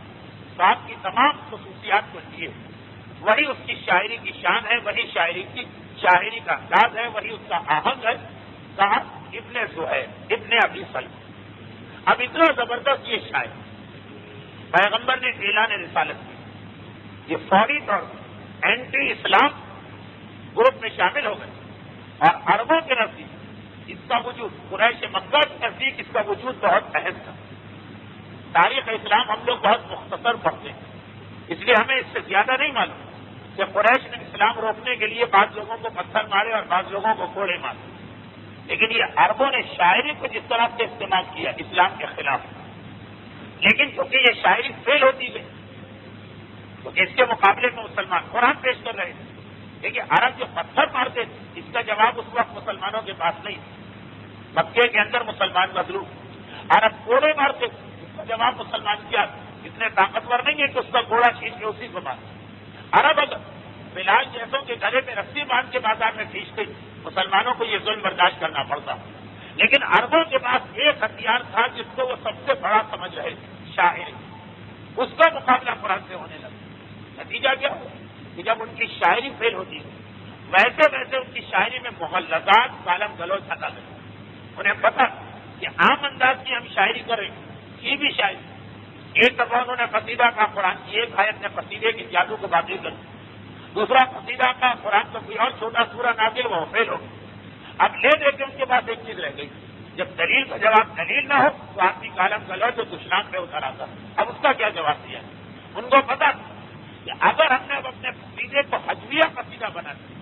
کعب کی تمام خصوصیات کو لیے, وہی اس کی شاعری کی شان ہے, وہی شاعری کا انداز ہے, وہی اس کا آہنگ ہے. کعب ابن زہیر ابن ابی سلمہ. اب اتنا زبردست یہ شاعر, پیغمبر نے اعلان رسالت کی, یہ فوری طور پر اینٹی اسلام گروپ میں شامل ہو گئے, اور عربوں کے نزدیک اس کا وجود, قریش مکہ کے نزدیک اس کا وجود بہت اہم تھا. تاریخ اسلام ہم لوگ بہت مختصر پڑھتے ہیں, اس لیے ہمیں اس سے زیادہ نہیں معلوم کہ قریش نے اسلام روکنے کے لیے بعض لوگوں کو پتھر مارے اور بعض لوگوں کو کوڑے مارے. لیکن یہ عربوں نے شاعری کو جس طرح سے استعمال کیا اسلام کے خلاف, لیکن چونکہ یہ شاعری فیل ہوتی گئی تو اس کے مقابلے میں مسلمان قرآن پیش کر رہے تھے. لیکن عرب جو پتھر مارتے تھے اس کا جواب اس وقت مسلمانوں کے پاس نہیں تھا. مکے کے اندر مسلمان مظلوم, عرب کوڑے مارتے تھے, اس کا جواب مسلمان کیا, اتنے طاقتور نہیں ہے کہ اس کا گھوڑا چھین کے اسی کو مارے. عرب اگر بلال جیسوں کے گلے میں رسی باندھ کے بازار میں کھینچتے مسلمانوں کو یہ ظلم برداشت کرنا پڑتا. لیکن عربوں کے پاس ایک ہتھیار تھا جس کو وہ سب سے بڑا سمجھ رہے تھے, شاعری. اس کا مقابلہ قرآن سے ہونے لگا. نتیجہ کیا ہوا کہ جب ان کی شاعری فیل ہوتی ہے ویسے ویسے ان کی شاعری میں مغلظات گالم گلوچ آتا گیا. انہیں پتا کہ عام انداز کی ہم شاعری کریں, یہ بھی شاعری. ایک دفعہ انہوں نے قصیدہ کا قرآن کی ایک آیت نے قصیدے کے جادو کو باطل کر دیا, دوسرا قصیدہ کا قرآن کا کوئی اور چھوٹا سورہ نازل وہ فیل ہو. اب لے دے کے ان کے پاس ایک چیز رہ گئی, جب دلیل کا جواب دلیل نہ ہو تو آدمی کالم گلوچ تو دشنام پہ اتر آتا. اب اس کا کیا جواب دیا؟ ان کو پتا کہ اگر ہم نے اب اپنے قصیدے کو حجویہ قصیدہ بنا دیا,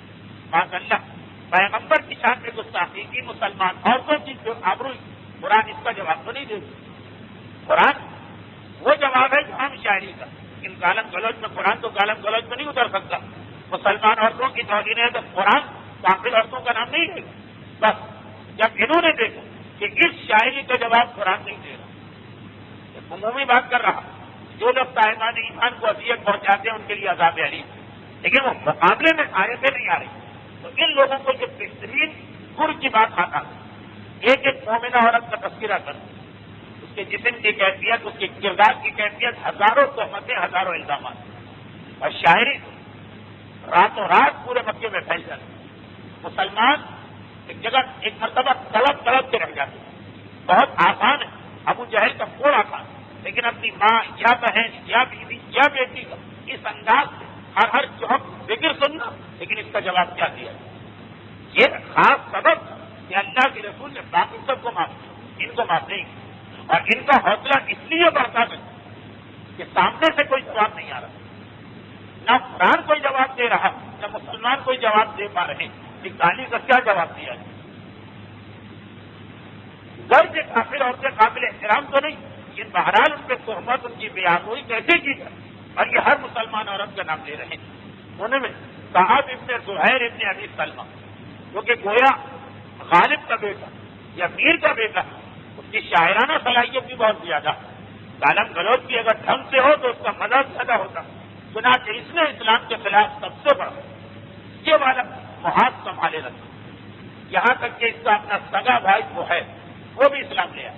ماشاء اللہ پیغمبر کی شان میں گستاخی کی, مسلمان عورتوں کی جو آبروئی, قرآن اس کا جواب تو نہیں دے. قرآن وہ جواب ہے جو ہم شاعری کا, لیکن کالم گلوچ میں قرآن تو کالم گلوچ میں نہیں اتر سکتا. مسلمان عورتوں کی توہین ہے تو قرآن کافر عورتوں کا نام نہیں دے گا. بس جب انہوں نے دیکھا کہ اس شاعری کا جواب قرآن نہیں دے رہا, عمومی بات کر رہا, جو لوگ صاحبان ایمان کو اذیت پہنچاتے ہیں ان کے لیے عذاب علیم, لیکن وہ مقابلے میں آیتیں نہیں آ رہی, تو ان لوگوں کو جو بہترین گر کی بات آتا, ایک ایک مومنہ عورت کا تذکرہ کر کے جسم کی کیفیت، اس کے کردار کی کیفیت، ہزاروں تہمتیں، ہزاروں الزامات، اور شاعری راتوں رات پورے مکے میں پھیل جاتی. مسلمان ایک جگہ ایک مرتبہ تڑپ کے رہ جاتے. بہت آسان ہے ابو جہل کا کوڑ آسان، لیکن اپنی ماں یا بہن یا بیوی یا بیٹی کا اس انداز سے ہر چوک ذکر سننا، لیکن اس کا جواب کیا دیا؟ یہ خاص سبب کہ اللہ کے رسول نے باقی سب کو معاف کیا، ان کو معاف نہیں کیا. اور ان کا حوصلہ اس لیے بڑھتا ہے کہ سامنے سے کوئی جواب نہیں آ رہا، نہ قرآن کوئی جواب دے رہا، نہ مسلمان کوئی جواب دے پا رہے. گالی کا کیا جواب دیا ہے؟ غرض کافر عورتیں قابل احترام تو نہیں، لیکن بہرحال ان پہ تہمت، ان کی بیابوئی کیسے کی جائے؟ اور یہ ہر مسلمان عورت کا نام لے رہے ہیں. انہوں نے صاحب ابن زہیر ابن ابی سلمہ، جو کہ گویا غالب کا بیٹا یا میر کا بیٹا، اس کی شاعرانہ صلاحیت بھی بہت زیادہ، گالم گلوچ بھی اگر ڈھنگ سے ہو تو اس کا مزہ زیادہ ہوتا. چنانچہ اس نے اسلام کے خلاف سب سے بڑا یہ والا محاذ سنبھالے رکھا، یہاں تک کہ اس کا اپنا سگا بھائی جو ہے وہ بھی اسلام لے آیا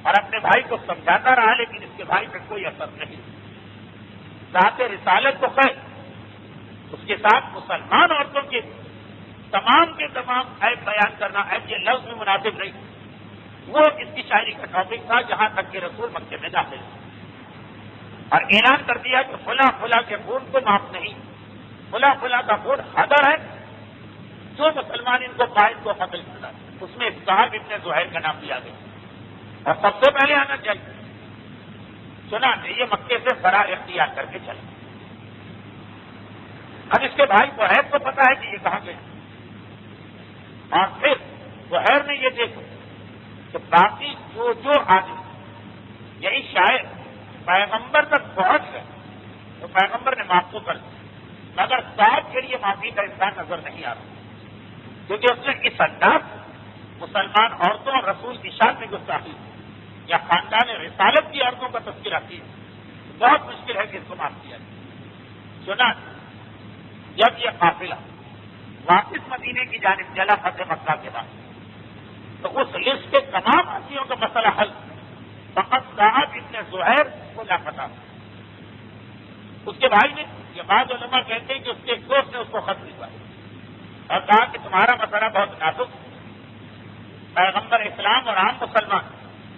اور اپنے بھائی کو سمجھاتا رہا، لیکن اس کے بھائی پہ کوئی اثر نہیں. ذات رسالت تو خیر، اس کے ساتھ مسلمان عورتوں کے تمام کے تمام عیب بیان کرنا، عیب یہ لفظ بھی مناسب نہیں، وہ اس کی شاعری کا ٹاپک تھا. جہاں تک کہ رسول مکے میں داخل اور اعلان کر دیا کہ فلاں فلاں کے خون کو معاف نہیں، فلاں فلاں کا خون حاضر ہے، جو مسلمان ان کو قائد کو قتل کرتا. اس میں صاحب ابن زہیر کا نام دیا گیا اور سب سے پہلے آنا چاہیے. چنانچہ یہ مکے سے فرار اختیار کر کے چلا. اب اس کے بھائی زہیر کو پتا ہے کہ یہ کہاں گئے، اور پھر زہیر نے یہ دیکھا کہ باقی جو آدمی یہی شاعر پیغمبر تک پہنچ گئے تو پیغمبر نے معاف تو کر دیا، مگر صاحب کے لیے معافی کا امکان نظر نہیں آ رہا، کیونکہ اس نے اس انداز مسلمان عورتوں اور رسول کی شان میں گستاخی یا خاندان رسالت کی عورتوں کا تذکرہ کی، بہت مشکل ہے کہ اس کو معاف کیا جائے. چنانچہ جب یہ قافلہ واپس مدینے کی جانب چلا فتح مکہ کے بعد، تو اس لسٹ کے تمام حاجیوں کا مسئلہ حل، فقط صاحب ابن زہیر کو لاپتہ. اس کے بھائی نے، یہ بعض علماء کہتے ہیں کہ اس کے ایک دوست نے اس کو خط لکھا اور کہا کہ تمہارا مسئلہ بہت نازک، پیغمبر اسلام اور عام مسلمان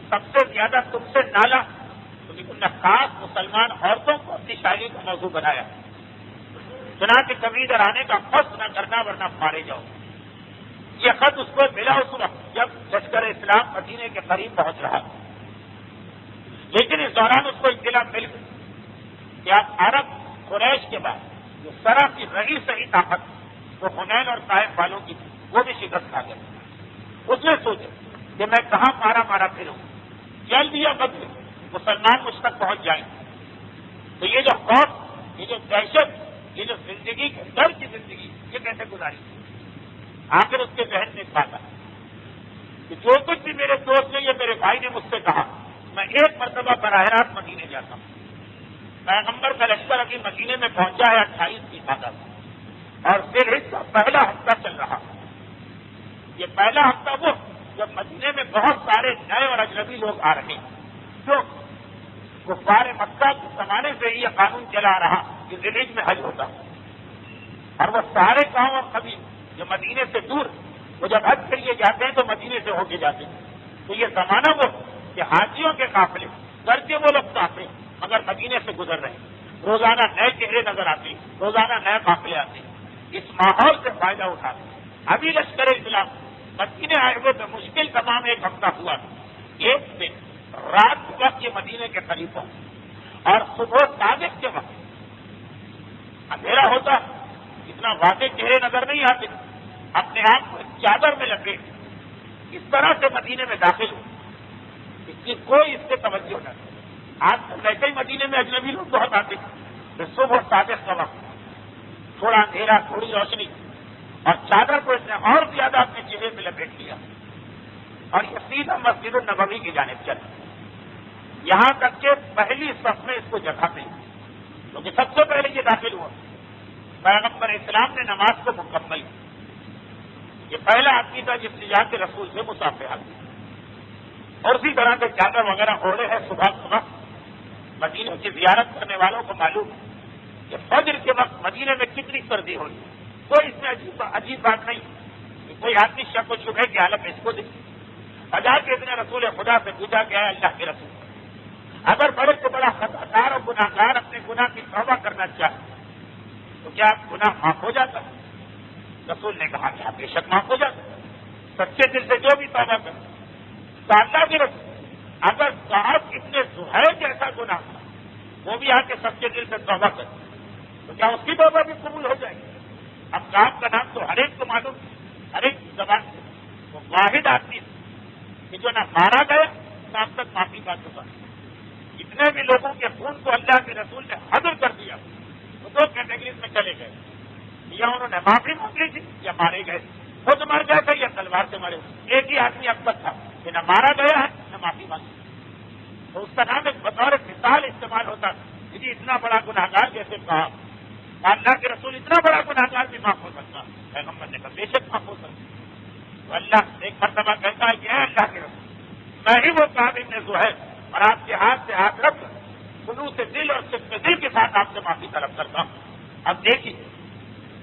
سب سے زیادہ تم سے نالا، لیکن نے خاص مسلمان عورتوں کو اپنی شاعری کا موضوع بنایا. چنانچہ کبھی ادھر آنے کا قصد نہ کرنا ورنہ مارے جاؤ. یہ خط اس کو ملا اس وقت جب لشکر اسلام مدینے کے قریب پہنچ رہا، لیکن اس دوران اس کو اطلاع مل گئی کہ آپ عرب قریش کے بعد جو سرا کی رہی صحیح طاقت وہ حنین اور طائف والوں کی تھی، وہ بھی شکست کھا گیا. اس نے سوچا کہ میں کہاں مارا پھروں، جلد یا بدل مسلمان مجھ تک پہنچ جائیں. تو یہ جو خوف، یہ جو دہشت، یہ جو زندگی کے ڈر کی زندگی، یہ کیسے گزاری؟ آخر اس کے ذہن میں بات آئی کہ جو کچھ بھی میرے دوست نے، یہ میرے بھائی نے مجھ سے کہا، میں ایک مرتبہ براہ راست مدینے جاتا ہوں. پیغمبر کا لشکر ابھی مدینے میں پہنچا ہے 28 کی تعداد، اور پھر اس کا پہلا ہفتہ چل رہا. یہ پہلا ہفتہ وہ جب مدینے میں بہت سارے نئے اور اجنبی لوگ آ رہے ہیں، جو کفار مکہ کے زمانے سے ہی یہ قانون چلا رہا کہ ذیل میں حج ہوتا، اور وہ سارے گاؤں اور قبیلے جو مدینے سے دور، وہ جب حج کے لیے جاتے ہیں تو مدینے سے ہو کے جاتے ہیں. تو یہ زمانہ وہ کہ حاجیوں کے قافلے گرچہ وہ لوگ چاہتے ہیں مگر مدینے سے گزر رہے ہیں، روزانہ نئے چہرے نظر آتے ہیں، روزانہ نئے قافلے آتے ہیں. اس ماحول سے فائدہ اٹھاتے ہیں. ابھی لشکر اسلام مدینے آئے ہوئے تو مشکل تمام ایک ہفتہ ہوا. ایک دن رات کے وقت یہ مدینے کے قریب پہنچے اور صبح صادق کے وقت اندھیرا ہوتا، اتنا واضح چہرے نظر نہیں آتے، اپنے آپ کو چادر میں لپیٹ اس طرح سے مدینے میں داخل ہو اس کی کوئی اس سے توجہ نہ. آج ویسے ہی مدینے میں اجنبی لوگ بہت آتے ہیں. صبح صادق کا وقت، تھوڑا اندھیرا، تھوڑی روشنی، اور چادر کو اس نے اور زیادہ اپنے چہرے میں لپیٹ لیا اور یہ سیدھا مسجد النبوی کی جانب چلا. یہاں تک کہ پہلی صف میں اس کو جگہ ملی، کیونکہ سب سے پہلے یہ داخل ہوا. پیغمبر اسلام نے نماز کو مکمل کی. یہ پہلا آدمی تھا جس نے جا کے رسول سے مصافحہ کی. اور اسی طرح سے چادر وغیرہ اوڑے ہیں صبح صبح. مدینے کی زیارت کرنے والوں کو معلوم ہے کہ فجر کے وقت مدینے میں کتنی سردی ہوئی. کوئی اس میں عجیب بات نہیں کہ کوئی آدمی شک و شبہ کی حالت میں اس کو دیکھے. حضرت کے ابن رسول خدا سے پوچھا گیا ہے اللہ کے رسول, اگر بڑے سے بڑا خطاکار اور گناہ گار اپنے گناہ کی توبہ کرنا چاہے تو کیا گناہ معاف ہو جاتا ہے؟ رسول نے کہا کہ بے شک معاف ہو جاتا ہے, سچے دل سے جو بھی توبہ کرے. تو اللہ کے رسول اگر صاحب ابن زہیر جیسا گناہ وہ بھی آ کے سچے دل سے توبہ کرے تو کیا اس کی توبہ بھی قبول ہو جائے گی؟ اب صاحب کا نام تو ہر ایک کو معلوم, ہر ایک زبان سے وہ واحد آدمی کہ جو نہ مارا گیا نہ اب تک معافی کا چکا. جتنے بھی لوگوں کے خون کو اللہ کے رسول نے حضر کر دیا وہ دو کیٹیگریز میں چلے گئے, یا انہوں نے معافی مانگ لی تھی یا مارے گئے, خود مر گئے تھے یا تلوار سے مرے. ایک ہی آدمی اب تک تھا کہ نہ مارا گیا ہے نہ معافی مانگی. تو اس کا نام ایک بطور مثال استعمال ہوتا ہے کہ اتنا بڑا گناہ گار جیسے کہا اللہ کے رسول اتنا بڑا گناہ گار بھی معاف ہو سکتا, پیغمبر نے کہا بے شک معاف ہو سکتا. تو اللہ ایک مرتبہ کہتا ہے کہ اے اللہ کے رسول میں ہی وہ صاحب ابن زہیر اور آپ کے ہاتھ سے ہاتھ رکھ کر خلوص دل اور صدق دل کے ساتھ آپ سے معافی طلب کرتا ہوں. اب دیکھیے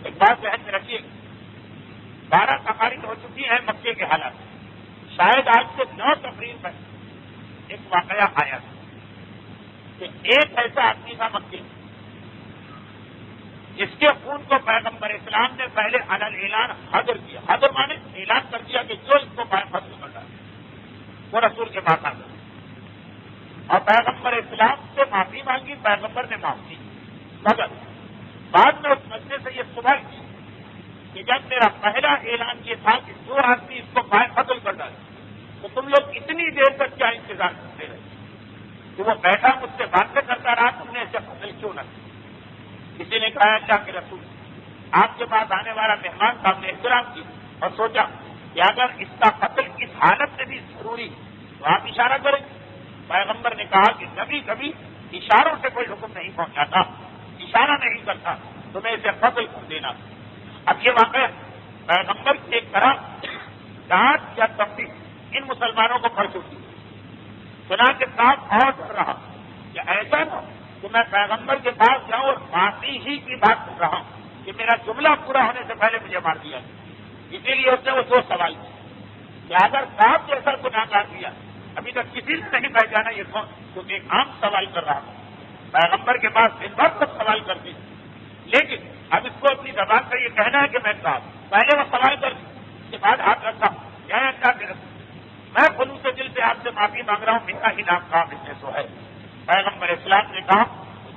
ایک بات ذہن میں رکھیے, 12 تقاریر ہو چکی ہیں مکے کے حالات. شاید آج سے 9 اپریل میں ایک واقعہ آیا کہ ایک ایسا آدمی تھا مکے جس کے خون کو پیغمبر اسلام نے پہلے علل اعلان حضر کیا. حضر مانے اعلان کر دیا کہ جو اس کو حضر کر ڈالا وہ رسول کے پاس آ گیا اور پیغمبر اسلام سے معافی مانگی, پیغمبر نے معاف کی. مگر بعد میں اس مسئلے سے یہ سوال کی کہ جب میرا پہلا اعلان یہ تھا کہ جو آدمی اس کو قتل کر ڈالے تو تم لوگ اتنی دیر تک کیا انتظار کرتے رہے کہ وہ بیٹھا مجھ سے باتیں کرتا رہا, تم نے اسے قتل کیوں نہ کیا؟ کسی نے کہا اللہ کے رسول آپ کے پاس آنے والا مہمان کا ہم نے احترام کی اور سوچا کہ اگر اس کا قتل اس حالت میں بھی ضروری تو آپ اشارہ کریں. پیغمبر نے کہا کہ کبھی کبھی اشاروں سے کوئی حکم نہیں پہنچاتا, اشارہ نہیں کرتا تمہیں اسے قتل کر دینا. اب یہ واقعہ پیغمبر کی ایک طرح ڈانٹ یا تفتیش ان مسلمانوں کو پڑ چکی. سنا کے ساتھ اور ڈر رہا کہ ایسا نہ کہ میں پیغمبر کے پاس جاؤں اور معافی ہی کی بات کر رہا ہوں کہ میرا جملہ پورا ہونے سے پہلے مجھے مار دیا. اسی لیے اس نے وہ 2 سوال کیے کہ اگر صاحب جیسا گناہ کر دیا ابھی تک کسی نے نہیں پہچانا یہ کون, کیونکہ ایک عام سوال کر رہا ہوں. پیغمبر کے پاس دن بھر تک سوال کرتی لیکن اب اس کو اپنی زبان سے یہ کہنا ہے کہ میں صاحب پہلے وہ سوال کر اس کے بعد ہاتھ رکھتا ہوں کیا اللہ کے رسول میں خلوص دل سے آپ سے معافی مانگ رہا ہوں, میرا ہی نام کام ابن زہیر. پیغمبر اسلام نے کہا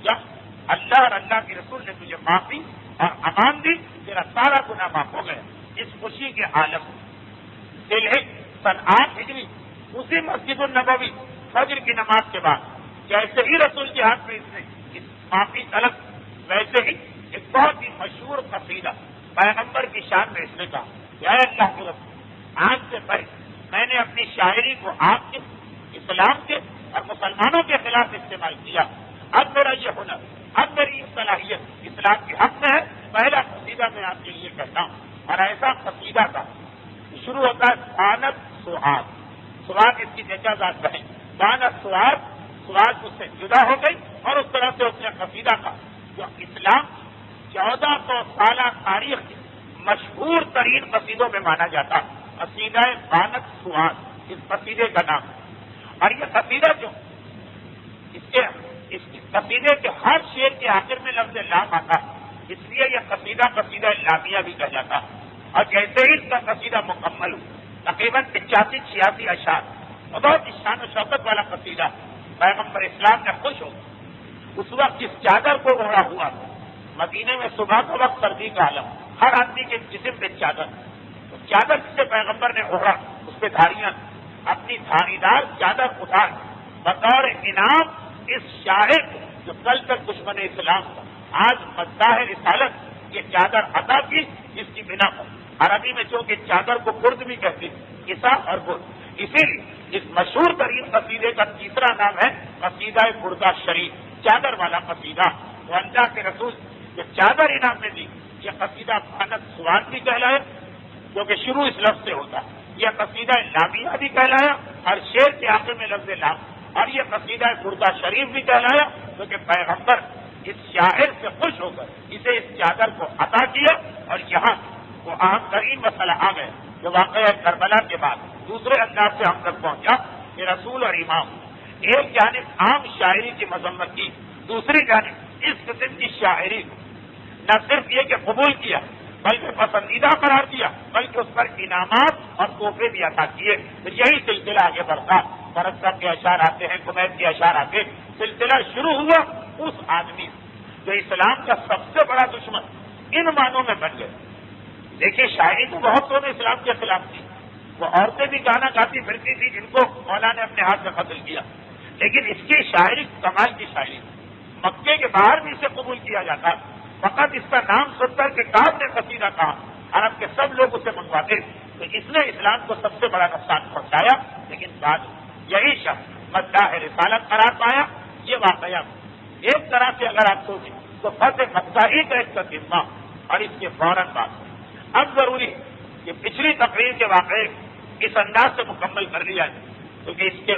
جب اللہ اور اللہ کے رسول نے تجھے معافی اور امان دی تیرا سارا گناہ معاف ہو گیا. اس خوشی کے عالم دل ہے سن 8 ہجری اسی مسجد النبوی فجر کی نماز کے بعد جیسے ہی رسول کے ہاتھ میں اس نے اس معافی طلب, ویسے ہی ایک بہت ہی مشہور قصیدہ پیغمبر کی شان میں اس نے کہا کہ اے اللہ کے رسول آج سے پہلے میں نے اپنی شاعری کو آپ کے اسلام کے اور مسلمانوں کے خلاف استعمال کیا. اب میرا یہ ہنر, اب میری صلاحیت اسلام کے حق میں ہے. پہلا قصیدہ میں آپ کے لیے کہتا ہوں اور ایسا قصیدہ تھا شروع ہوتا ہے بانت سہاد. سواد اس کی ججازات بہیں بانت سواد, سواد اس سے جدا ہو گئی اور اس طرح سے اس نے قصیدہ کا جو اسلام 1400 سالہ تاریخ کے مشہور ترین قصیدوں میں مانا جاتا قصیدہ بانت سواد, اس قصیدے کا نام. اور یہ قصیدہ جو اس قصیدے کے ہر شعر کے آخر میں لفظ لام آتا اس لیے یہ قصیدہ قصیدہ لامیہ بھی کہا جاتا. اور جیسے ہی اس کا قصیدہ مکمل ہو تقریباً 85-86 اشعار اور بہت شان و شوکت والا قصیدہ, پیغمبر اسلام نے خوش ہو اس وقت جس چادر کو اوڑھا ہوا مدینے میں صبح کا وقت سردی کا عالم, ہر آدمی کے جسم پہ چادر, تو چادر جسے پیغمبر نے اوڑھا اس پہ دھاریاں, اپنی دھاری دار چادر اتار بطور انعام اس شاعر کو جو کل تک دشمن اسلام تھا آج مظاہر رسالت یہ چادر عطا کی, جس کی بنا پر عربی میں چونکہ چادر کو برد بھی کہتے ہیں, کسا اور برد. اسی لیے اس مشہور ترین قصیدے کا تیسرا نام ہے قصیدہ بردہ شریف, چادر والا قصیدہ. تو اللہ کے رسول جو چادر انعام میں دی یہ قصیدہ بانت سواد بھی کہلایا کیونکہ شروع اس لفظ سے ہوتا, یہ قصیدہ لامیہ بھی کہلایا اور شیر کے آخر میں لفظ لام، اور یہ قصیدہ بردہ شریف بھی کہلایا کیونکہ پیغمبر اس شاعر سے خوش ہو کر اسے اس چادر کو عطا کیا، اور یہاں وہ اہم ترین مسئلہ آ گیا جو واقعہ کربلا کے بعد دوسرے انداز سے ہم تک پہنچا کہ رسول اور امام ایک جانب عام شاعری کی مذمت کی، دوسری جانب اس قسم کی شاعری نہ صرف یہ کہ قبول کیا بلکہ پسندیدہ قرار دیا، بلکہ اس پر انعامات اور تحفے بھی عطا کیے۔ پھر یہی سلسلہ آگے بڑھتا، فرد صاحب کے اشعار آتے ہیں، کمیت کے اشعار آتے، سلسلہ شروع ہوا اس آدمی جو اسلام کا سب سے بڑا دشمن ان معنوں میں بن گئے۔ دیکھیے شاعری تو بہت سو اسلام کے خلاف تھی، وہ عورتیں بھی گانا گاتی پھرتی تھی جن کو مولا نے اپنے ہاتھ سے قتل کیا، لیکن اس کی شاعری کمال کی شاعری، مکے کے باہر بھی اسے قبول کیا جاتا، فقط اس کا نام سن کر کے کاب نے قصیدہ کہا، عرب کے سب لوگ اسے منگواتے، تو اس نے اسلام کو سب سے بڑا نقصان پہنچایا۔ لیکن بعد یہی شخص مداح رسالت قرار پایا۔ یہ واقعہ ایک طرح سے اگر آپ سوچیں تو فتح مکہ ہی کا ایک تجربہ، اور اس کے فوراً بعد اب ضروری کہ پچھلی تقریر کے واقعے اس انداز سے مکمل کر لیا جائے، کیونکہ اس کے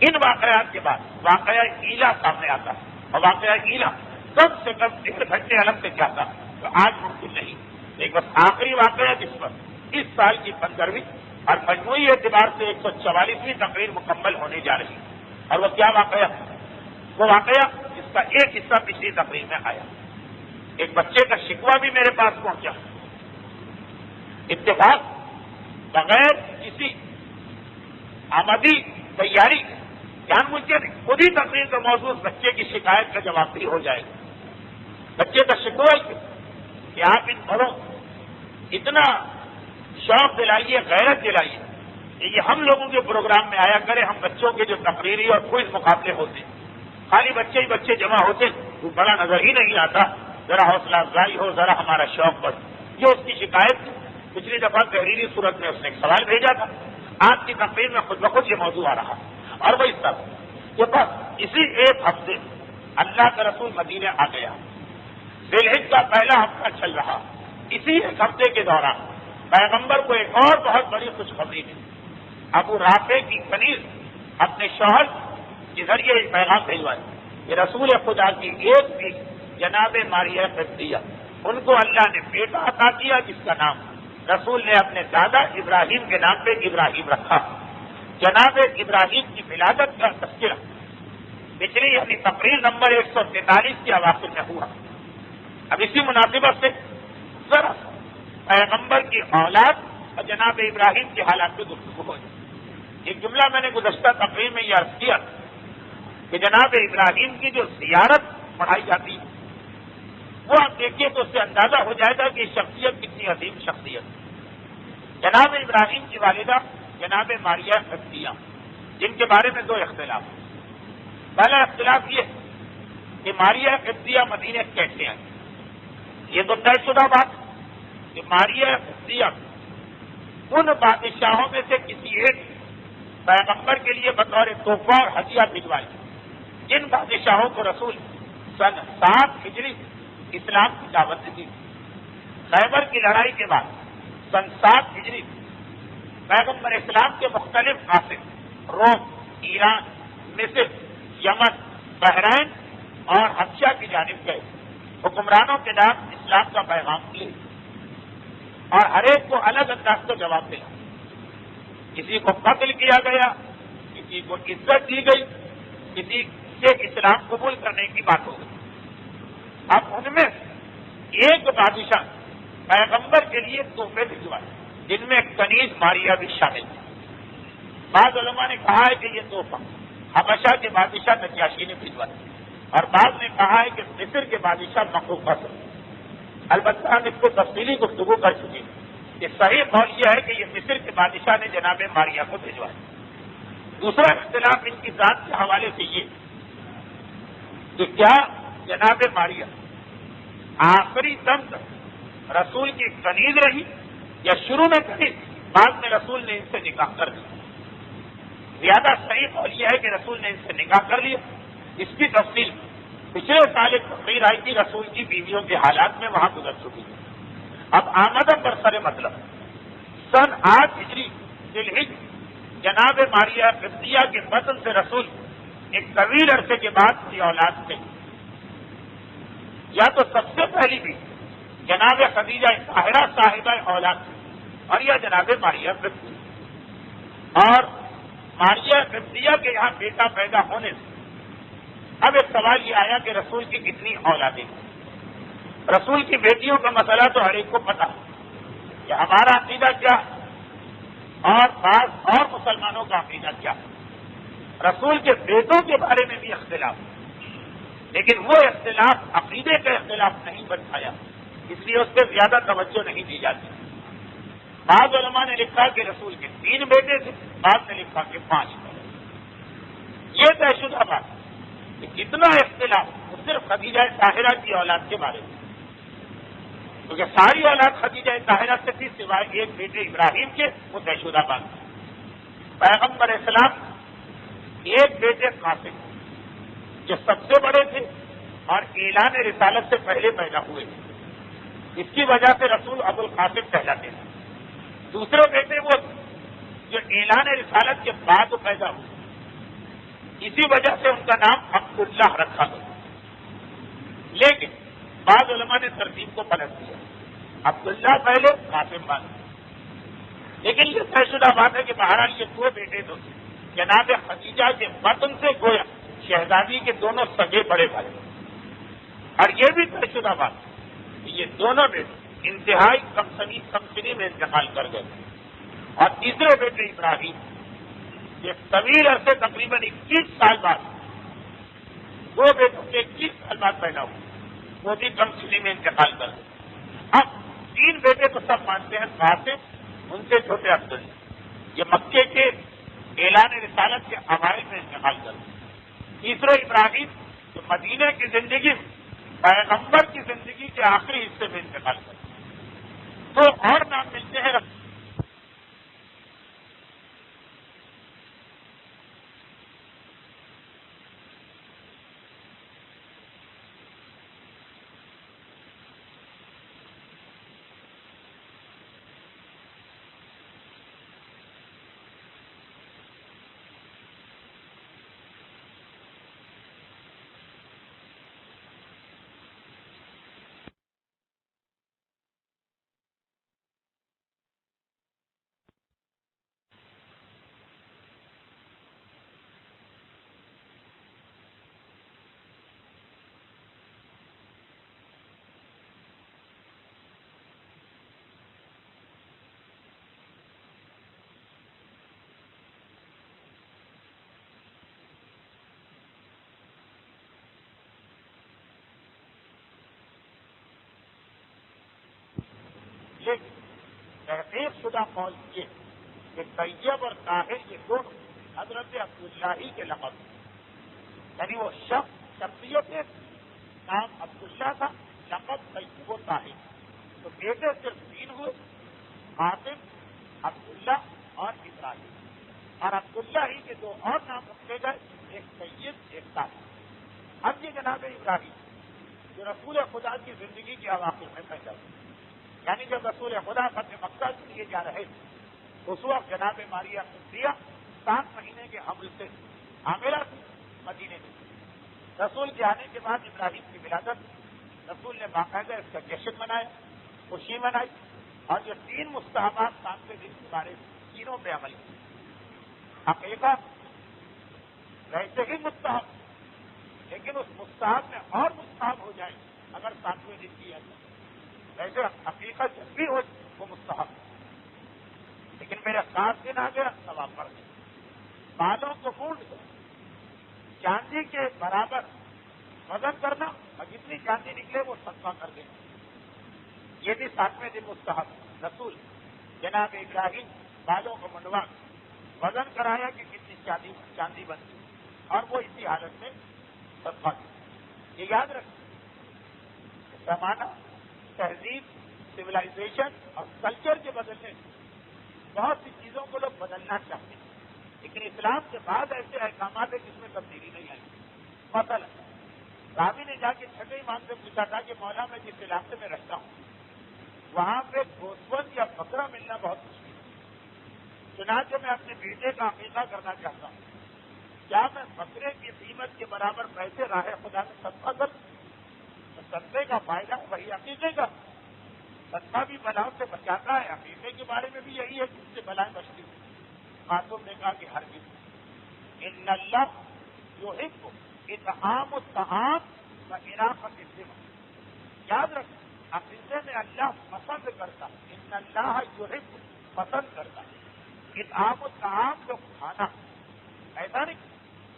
ان واقعات کے بعد واقعہ ایلا سامنے آتا ہے، اور واقعہ ایلا کم سے کم 1 گھنٹے الگ سے چاہتا تو آج ممکن نہیں۔ ایک بس آخری واقعہ جس پر اس سال کی 15ویں اور مجموعی اعتبار سے 144ویں تقریر مکمل ہونے جا رہی ہے، اور وہ کیا واقعہ؟ وہ واقعہ جس کا ایک حصہ پچھلی تقریر میں آیا۔ ایک بچے کا شکوہ بھی میرے پاس پہنچا، اتفاق بغیر کسی آمدی تیاری جان بوجھ کے خود ہی تقریر کا موضوع بچے کی شکایت کا جواب بھی ہو جائے گا۔ بچے کا شکوہ کہ آپ ان گھروں اتنا شوق دلائیے، غیرت دلائیے کہ یہ ہم لوگوں کے پروگرام میں آیا کرے، ہم بچوں کے جو تقریری اور کوئز مقابلے ہوتے خالی بچے ہی بچے جمع ہوتے، وہ بڑا نظر ہی نہیں آتا، ذرا حوصلہ افزائی ہو، ذرا ہمارا شوق بڑھ۔ یہ اس کی شکایت تھی۔ پچھلی دفعہ تحریری صورت میں اس نے ایک سوال بھیجا تھا، آج کی تقریر میں خود بخود یہ موضوع آ رہا، اور وہ اس طرح کہ بس اسی ایک ہفتے اللہ کا رسول مدینے آ گیا، ذی الحجہ کا پہلا ہفتہ چل رہا، اسی ایک ہفتے کے دوران پیغمبر کو ایک اور بہت بڑی خوشخبری ملی۔ ابو رافع کی کنیز اپنے شوہر کے ذریعے ایک پیغام بھیجوائی کہ رسول خدا کی ایک بھی جناب ماریہ قبطیہ، ان کو اللہ نے بیٹا عطا کیا جس کا نام رسول نے اپنے دادا ابراہیم کے نام پہ ابراہیم رکھا۔ جناب ابراہیم کی ولادت کا تذکرہ پچھلی یعنی تقریر نمبر 143 کے اواخر میں ہوا۔ اب اسی مناسبت سے ذرا پیغمبر کی اولاد اور جناب ابراہیم کے حالات پہ گفتگو ہو جائے۔ ایک جملہ میں نے گزشتہ تقریر میں یہ عرض کیا کہ جناب ابراہیم کی جو زیارت پڑھائی جاتی ہے وہ آپ دیکھیے تو اس سے اندازہ ہو جائے گا کہ شخصیت کتنی عظیم شخصیت۔ جناب ابراہیم کی والدہ جناب ماریہ قبطیہ، جن کے بارے میں 2 اختلاف۔ پہلا اختلاف یہ کہ ماریہ قبطیہ مدینے کیسے آئی۔ یہ تو طے شدہ بات کہ ماریہ قبطیہ ان بادشاہوں میں سے کسی ایک پیغمبر کے لیے بطور تحفہ اور ہدیہ بھجوائی جن بادشاہوں کو رسول سن 7 ہجری اسلام کی دعوت دی۔ خیبر کی لڑائی کے بعد سن 7 ہجری پیغمبر اسلام کے مختلف قاصد روم، ایران، مصر، یمن، بحرین اور حبشہ کی جانب گئے، حکمرانوں کے نام اسلام کا پیغام دیے اور ہر ایک کو الگ انداز کا جواب دیا۔ کسی کو قتل کیا گیا، کسی کو عزت دی گئی، کسی سے اسلام قبول کرنے کی بات ہو گئی۔ اب ان میں ایک بادشاہ پیغمبر کے لیے تحفے بھجوائے جن میں کنیز ماریہ بھی شامل ہے۔ بعض علماء نے کہا ہے کہ یہ تحفہ حبشہ کے بادشاہ نجاشی نے بھجوایا، اور بعض نے کہا ہے کہ مصر کے بادشاہ مقوقہ سے۔ البتہ ہم اس کو تفصیلی گفتگو کر چکے ہیں کہ صحیح قول یہ ہے کہ یہ مصر کے بادشاہ نے جناب ماریہ کو بھجوایا۔ دوسرا اختلاف ان کی ذات کے حوالے سے یہ کہ کیا جناب ماریہ آخری دم تک رسول کی کنیز رہی یا شروع میں کنیز، بعد میں رسول نے ان سے نکاح کر دیا۔ زیادہ صحیح قول یہ ہے کہ رسول نے ان سے نکاح کر لیا۔ اس کی تفصیل پچھلے سال ایک تقریر آئی تھی رسول کی بیویوں کے حالات میں، وہاں گزر چکی ہے۔ اب آمدہ پر سر مطلب سن 8 ہجری ذی الحجہ جناب ماریہ قبطیہ کے بطن سے رسول ایک طویل عرصے کے بعد کی اولاد تھے. یا تو سب سے پہلی بھی جناب خدیجہ طاہرہ صاحبہ اولاد تھی اور یا جناب ماریہ قبطیہ. اور ماریہ قبطیہ کے یہاں بیٹا پیدا ہونے سے اب ایک سوال یہ آیا کہ رسول کی کتنی اولادیں ہیں. رسول کی بیٹیوں کا مسئلہ تو ہر ایک کو پتا کہ ہمارا عقیدہ کیا اور بعض اور مسلمانوں کا عقیدہ کیا. رسول کے بیٹوں کے بارے میں بھی اختلاف، لیکن وہ اختلاف عقیدے کا اختلاف نہیں بن پایا، اس لیے اس پہ زیادہ توجہ نہیں دی جاتی. بعض علماء نے لکھا کہ رسول کے 3 بیٹے تھے، بعض نے لکھا کہ 5 بیٹے. یہ طے شدہ بات کہ کتنا اختلاف وہ صرف خدیجہ طاہرہ کی اولاد کے بارے میں، کیونکہ ساری اولاد خدیجہ طاہرہ سے تھی سوائے ایک بیٹے ابراہیم کے، وہ طے شدہ بات. پیغمبر اسلام ایک بیٹے قاسم جو سب سے بڑے تھے اور اعلان رسالت سے پہلے پیدا ہوئے تھے، اس کی وجہ سے رسول ابو القاسم کہلاتے ہیں. دوسرے بیٹے وہ جو اعلان رسالت کے بعد پیدا ہوئے، اسی وجہ سے ان کا نام عبداللہ رکھا گیا. لیکن بعض علماء نے ترتیب کو پلٹ دیا، عبداللہ پہلے قاسم بعد. لیکن یہ طے شدہ بات ہے کہ بہرحال یہ 2 بیٹے تو تھے. جناب خدیجہ کے بطن سے گویا شہزادی کے دونوں سگے بڑے بھائی، اور یہ بھی طے شدہ بات کہ یہ دونوں بیٹے انتہائی کم سنی میں انتقال کر گئے. اور تیسرے بیٹے ابراہیم یہ طویل عرصے تقریباً 21 سال بعد 2 بیٹوں کے 21 سال بعد پیدا ہوئے، وہ بھی کم سنی میں انتقال کر گئے. اب 3 بیٹے تو سب مانتے ہیں قاسم، ان سے چھوٹے عبداللہ، یہ مکے کے اعلان رسالت کے اوائل میں انتقال کر گئے. تیسرے ابراہیم جو مدینے کی زندگی پیغمبر کی زندگی کے آخری حصے میں انتقال کر گئے. تو اور نام ملتے ہیں. تحقیق شدہ قول یہ کہ طیب اور طاہر یہ دونوں حضرت عبداللہ کے لقب، یعنی وہ شخصیت نام عبداللہ تھا، لقب طیب و طاہر. تو بیٹے صرف 3 ہوئے، قاسم، عبداللہ اور ابراہیم. اور عبداللہ ہی کے 2 اور نام رکھے گئے، ایک طیب ایک طاہر. اب یہ جناب ابراہیم جو رسول خدا کی زندگی کے اواخر میں پیدا ہوئے، یعنی جب رسول خدا فتح مکہ کے لیے جا رہے تھے اس وقت جناب ماریہ قبطیہ 7 مہینے کے حمل سے حاملہ تھی مدینے میں. رسول کے آنے کے بعد ابراہیم کی ولادت رسول نے باقاعدہ اس کا جشن منایا، خوشی منائی، اور جو 3 مستحبات 7 دن کے بارے میں تینوں پہ عمل کیا. عقیقہ ویسے ہی مستحب، لیکن اس مستحب میں اور مستحب ہو جائے اگر 7ویں دن کیا جائے. ویسے حقیقت جب بھی ہو وہ مستحب، لیکن میرا 7 دن آ گیا ثواب پڑ گیا. بالوں کو فونڈ کر چاندی کے برابر وزن کرنا اور جتنی چاندی نکلے وہ صدقہ کر دینا، یہ بھی 7ویں دن مستحب. رسول جناب ابراہیم بالوں کو منڈوا وزن کرایا کہ کتنی چاندی بنتی اور وہ اسی حالت میں صدقہ کیا. یہ یاد رکھیں، زمانہ، تہذیب، سویلائزیشن اور کلچر کے بدلنے سے بہت سی چیزوں کو لوگ بدلنا چاہتے ہیں، لیکن اسلام کے بعد ایسے احکامات ہیں جس میں تبدیلی نہیں آئی. مثلا راوی نے جا کے 6 امام سے پوچھا تھا کہ مولا میں جس علاقے میں رہتا ہوں وہاں پہ گوسفند یا بکرا ملنا بہت مشکل ہے، چنانچہ میں اپنے بیٹے کا عقیقہ کرنا چاہتا ہوں، کیا میں بکرے کی قیمت کے برابر پیسے راہ خدا میں صدقہ کر؟ تو صدقے کا فائدہ وہی عقیقے کا، صدقہ بھی بلاؤں سے بچاتا ہے، عقیقے کے بارے میں بھی یہی ہے کہ اس سے بلائیں بچتی ہیں۔ خاتون نے کہا کہ ہرگز ان اللہ یحب اطعام الطعام و اراقۃ الذمہ، یاد رکھ عقیدے میں اللہ پسند کرتا، ان اللہ یحب پسند کرتا اطعام الطعام جو کھانا، ایسا نہیں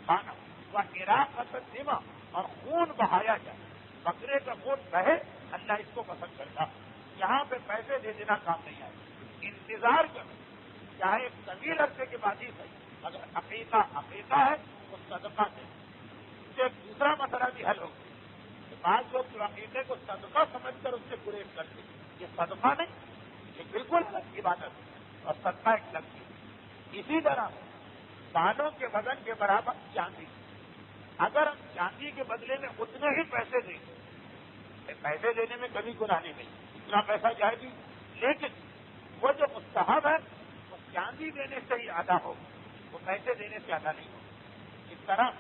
کھانا، وہ اراقۃ الذمہ اور خون بہایا جائے، بکرے کا خون بہے، اللہ اس کو پسند کرتا۔ یہاں پہ پیسے دے دینا کام نہیں آئے، انتظار کرو، چاہے ایک طویل عرصے کے بعد ہی صحیح، اگر عقیقہ ہے تو صدقہ دے۔ اس سے ایک دوسرا مسئلہ بھی حل ہوگا کہ بعض لوگ جو عقیقے کو صدقہ سمجھ کر اس سے گریز کرتے، یہ صدقہ نہیں، یہ بالکل الگ عبادت ہے اور صدقہ ایک الگ چیز۔ اسی طرح بالوں کے وزن کے برابر چاندی، اگر ہم چاندی کے بدلے میں اتنے ہی پیسے دیں، پیسے دینے میں کبھی گناہ نہیں، اتنا پیسہ جائے گی، لیکن وہ جو مستحب ہے وہ چاندی دینے سے ہی ادا ہو، وہ پیسے دینے سے ادا نہیں ہو۔ اس طرح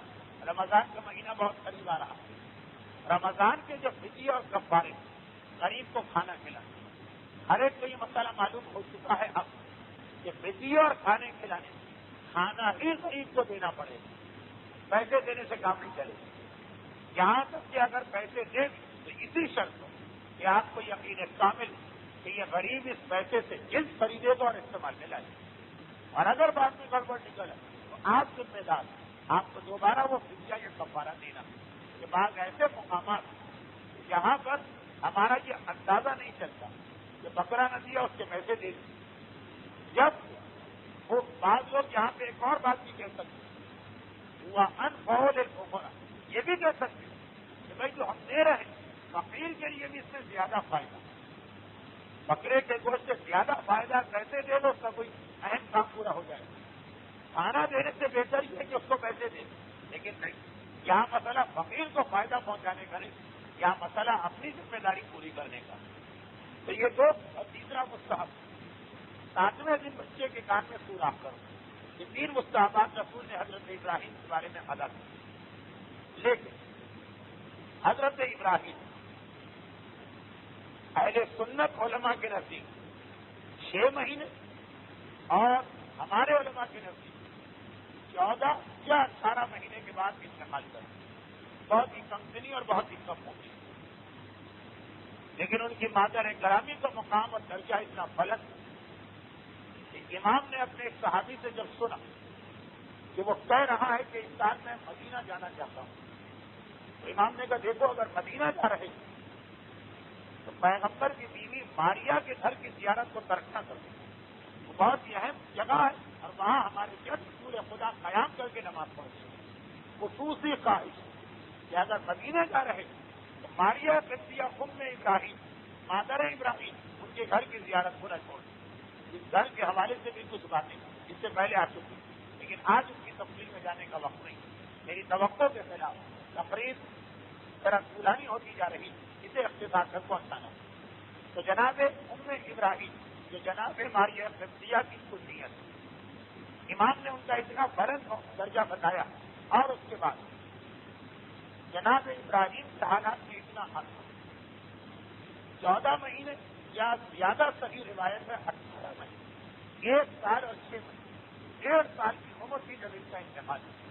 رمضان کا مہینہ بہت قریب آ رہا ہے، رمضان کے جو فدیے اور کفارے، غریب کو کھانا کھلانا، ہر ایک کو یہ مسئلہ معلوم ہو چکا ہے اب کہ فدیے اور کھانے کھلانے، کھانا ہی غریب کو دینا پڑے گا، پیسے دینے سے کام نہیں چلے گا۔ یہاں تک کہ اگر پیسے دیں تو اسی شرط ہو کہ آپ کو یقین کامل کہ یہ غریب اس پیسے سے جنس خریدے گا اور استعمال میں لائے گا، اور اگر بعد میں گڑبڑ نکلا تو آپ ذمہ دار، آپ کو دوبارہ وہ فدیہ یا کفارہ دینا۔ یہ بعض ایسے مقامات جہاں پر ہمارا یہ اندازہ نہیں چلتا کہ بکرا نہ دیا اس کے پیسے دے دیں، جب وہ بعض لوگ یہاں پہ ایک اور بات بھی کہہ سکتے ہوا انفول الفقراء، یہ بھی کہہ سکتے کہ بھائی جو ہم دے رہے ہیں فقیر کے لیے بھی اس سے زیادہ فائدہ، بکرے کے گوشت سے زیادہ فائدہ کیسے دے دو، اس کا کوئی اہم کام پورا ہو جائے گا۔ کھانا دینے سے بہتر یہ ہے کہ اس کو پیسے دے، لیکن نہیں، یہاں مسئلہ فقیر کو فائدہ پہنچانے کا نہیں، یہاں مسئلہ اپنی ذمہ داری پوری کرنے کا۔ تو یہ دو، اور تیسرا مستحب، 7ویں دن بچے کے کان میں سوراخ کرو۔ یہ 3 مستحبات رسول نے حضرت ابراہیم کے بارے میں ادا کی، لیکن حضرت ابراہیم اہل سنت علماء کے نزدیک 6 مہینے اور ہمارے علماء کے نزدیک 14 یا 18 مہینے کے بعد انتقال کریں، بہت ہی کم دنی اور بہت ہی کم ہوگی، لیکن ان کی مادر گرامی کا مقام اور درجہ اتنا بلند کہ امام نے اپنے ایک صحابی سے جب سنا کہ وہ کہہ رہا ہے کہ اس سال میں مدینہ جانا چاہتا ہوں، تو امام نے کہا دیکھو اگر مدینہ جا رہے تو پیغمبر کی بیوی ماریا کے گھر کی زیارت کو ترک نہ کرو، وہ بہت ہی اہم جگہ ہے اور وہاں ہمارے جب رسول خدا قیام کر کے نماز پڑھتے ہیں۔ خصوصی خواہش کہ اگر مدینہ جا رہے تو ماریا قبطیہ ام ابراہیم، مادر ابراہیم، ان کے گھر کی زیارت کو نہ چھوڑ۔ اس گھر کے حوالے سے بھی کچھ باتیں اس سے پہلے آ چکی، لیکن آج اس کی تفصیل میں جانے کا وقت نہیں، میری توقع کے خلاف تقریب ذرا طولانی ہوتی جا رہی، اسے اختصار کر پہنچانا۔ تو جناب ام ابراہیم جو جناب ماریا قبطیہ کی کلیت، امام نے ان کا اتنا بلند درجہ بتایا، اور اس کے بعد جناب ابراہیم کے حالات کی اتنا حد 14 مہینے یا زیادہ صحیح روایت ہے 18 مہینے، 1 سال اور 6 مہینے، 1.5 سال کی عمر کی جب ان کا انتقال ہے،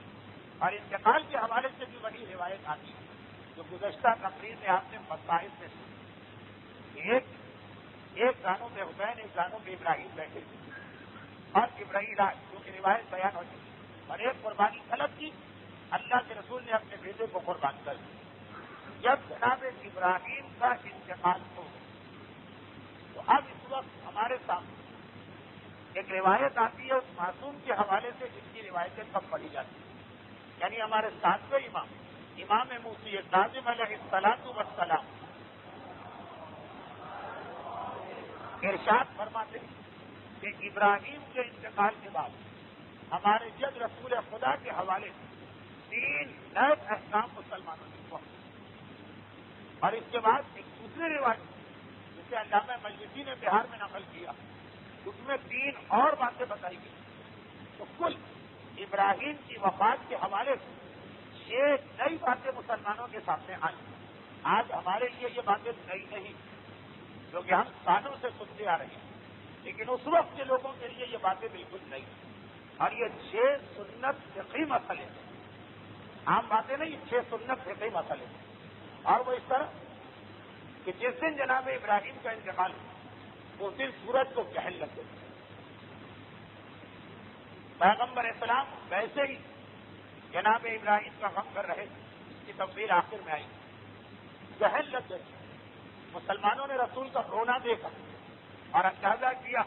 اور انتقال کے حوالے سے بھی وہی روایت آتی ہے جو گزشتہ تقریر میں آپ نے مسائل میں سنی۔ ایک گانوں میں حسین، ایک گانوں میں ابراہیم بیٹھے تھے، اور ابراہیم جو کہ روایت بیان ہو چکی، اور ایک قربانی طلب کی، اللہ کے رسول نے اپنے بیٹے کو قربان کر دیا۔ جب جناب ابراہیم کا انتقال ہو تو اب اس وقت ہمارے سامنے ایک روایت آتی ہے اس معصوم کے حوالے سے جس کی روایتیں کم پڑھی جاتی ہیں، یعنی ہمارے 7ویں امام موسی کاظم علیہ الصلوۃ والسلام ارشاد فرماتے ہیں کہ ابراہیم کے انتقال کے بعد ہمارے جد رسول خدا کے حوالے سے 3 نئے احکام مسلمانوں نے پہنچے، اور اس کے بعد ایک دوسری روایت جسے علامہ مجلسی نے بہار میں نقل کیا، اس میں 3 اور باتیں بتائی گئی تو کل ابراہیم کی وفات کے حوالے سے 6 نئی باتیں مسلمانوں کے سامنے آئی. آج ہمارے لیے یہ باتیں نئی نہیں جو کہ ہم سالوں سے سنتے آ رہے ہیں, لیکن اس وقت کے لوگوں کے لیے یہ باتیں بالکل نئی ہیں. اور یہ 6 سنت فقہی مسئلے ہیں, عام باتیں نہیں, 6 سنت فقہی مسئلے ہیں. اور وہ اس طرح کہ جس دن جناب ابراہیم کا انتقال ہوا اس دن سورج کو کہل لگے. پیغمبر اسلام ویسے ہی جناب ابراہیم کا غم کر رہے تھے, اس کی تفصیل آخر میں آئی. کہل لگ گئے. مسلمانوں نے رسول کا رونا دیکھا اور اندازہ کیا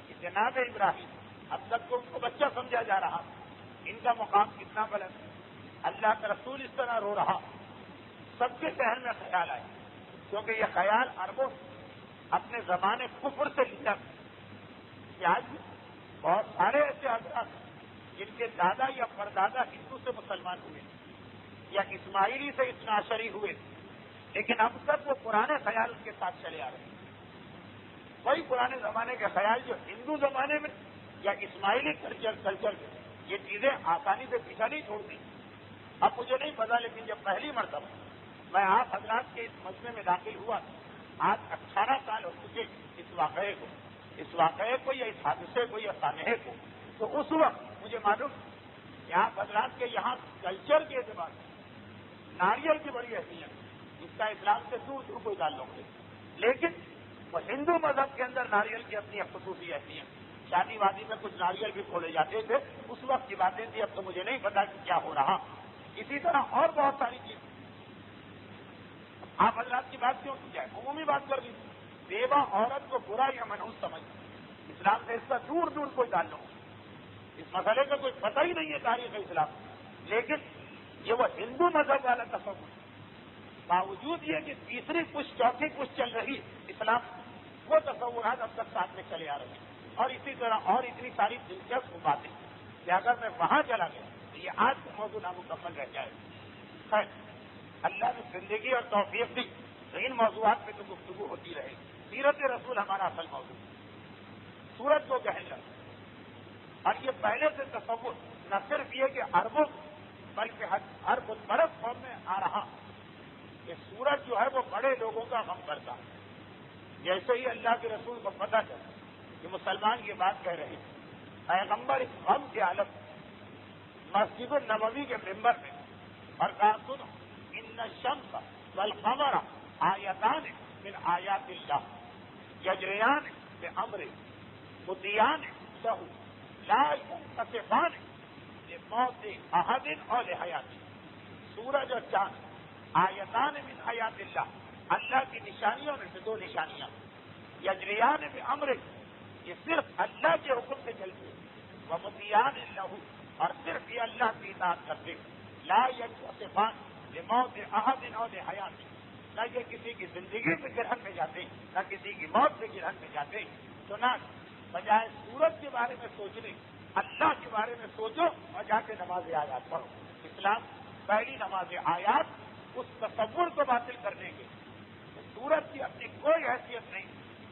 کہ جناب ابراہیم اب تک تو ان کو بچہ سمجھا جا رہا, ان کا مقام کتنا بلند. اللہ کا رسول اس طرح رو رہا, سب کے ذہن میں خیال آئے, کیونکہ یہ خیال عربوں اپنے زمانے کفر سے لیا کہ آج بہت سارے ایسے حضرات جن کے دادا یا پردادا ہندو سے مسلمان ہوئے یا اسماعیلی سے اثناعشری ہوئے, لیکن اب تک وہ پرانے خیال کے ساتھ چلے آ رہے ہیں. وہی پرانے زمانے کے خیال جو ہندو زمانے میں یا اسماعیلی کلچر میں یہ چیزیں آسانی سے پیچھا نہیں چھوڑتی. اب مجھے نہیں پتا, لیکن جب پہلی مرتبہ میں آپ حضرات کے اس مجمع میں داخل ہوا, آج 18 سال ہو چکے اس واقعے کو یا اس حادثے کو یا سانحے کو, تو اس وقت مجھے معلوم کہ آپ حضرات کے یہاں کلچر کے اعتبار سے ناریل کی بڑی اہمیت, اس کا اسلام سے دور دور کوئی تعلق نہیں, لیکن وہ ہندو مذہب کے اندر ناریل کی اپنی خصوصی اہمیت. شادی وادی میں کچھ ناریل بھی کھولے جاتے تھے, اس وقت کی باتیں تھی, اب تو مجھے نہیں پتا کہ کیا ہو رہا. اسی طرح اور بہت ساری چیزیں. آپ حضرات کی بات کیوں کی جائے, عمومی بات کر دی. بیوہ عورت کو برا یا منحوس سمجھ, اسلام سے اس کا دور دور کوئی تعلق نہیں. اس مسئلے کا کوئی پتہ ہی نہیں ہے تاریخ اسلام, لیکن یہ وہ ہندو مذہب والا تصور, باوجود یہ کہ تیسری پشت چوتھی پشت چل رہی اسلام, وہ تصورات اب تک ساتھ میں چلے آ رہے ہیں. اور اسی طرح اور اتنی ساری دلچسپ باتیں کہ اگر میں وہاں چلا گیا تو یہ آج کا موضوع نامکمل رہ جائے. خیر, اللہ نے زندگی اور توفیق دی تو ان موضوعات میں تو گفتگو ہوتی رہے. سیرت رسول ہمارا اصل موضوع. سورج کو کہنے لگا, اور یہ پہلے سے تصور نہ صرف یہ کہ اربوں بلکہ ہر برس قوم میں آ رہا کہ سورج جو ہے وہ بڑے لوگوں کا غم کرتا ہے. جیسے ہی اللہ کے رسول کو پتہ چلا کہ مسلمان یہ بات کہہ رہے ہیں, پیغمبر اس غم کے عالم مسجد النبوی کے ممبر میں اور کہا, سنو ان الشمس والقمر آیتان من آیات اللہ یجریان بامرہ مطیعان لہ لا ینقصفان لموت احد اور لحیات. سورج اور چاند آیتان من آیات اللہ, اللہ کی نشانیوں میں سے 2 نشانیاں. یجریان بامرہ, یہ صرف اللہ کے حکم سے چلتے ہیں. وہ مطیعان لہ, اور صرف یہ اللہ کی اطاعت کرتے ہیں. لا ینقصفان لموت احد اور لحیات, نہ یہ کسی کی زندگی میں گرہن میں جاتے ہیں نہ کسی کی موت میں گرہن میں جاتے ہیں. تو نہ بجائے سورج کے بارے میں سوچنے اللہ کے بارے میں سوچو اور جا کے نماز آیات پڑھو. اسلام پہلی نماز آیات اس تصور کو باطل کرنے کے, سورج کی اپنی کوئی حیثیت نہیں,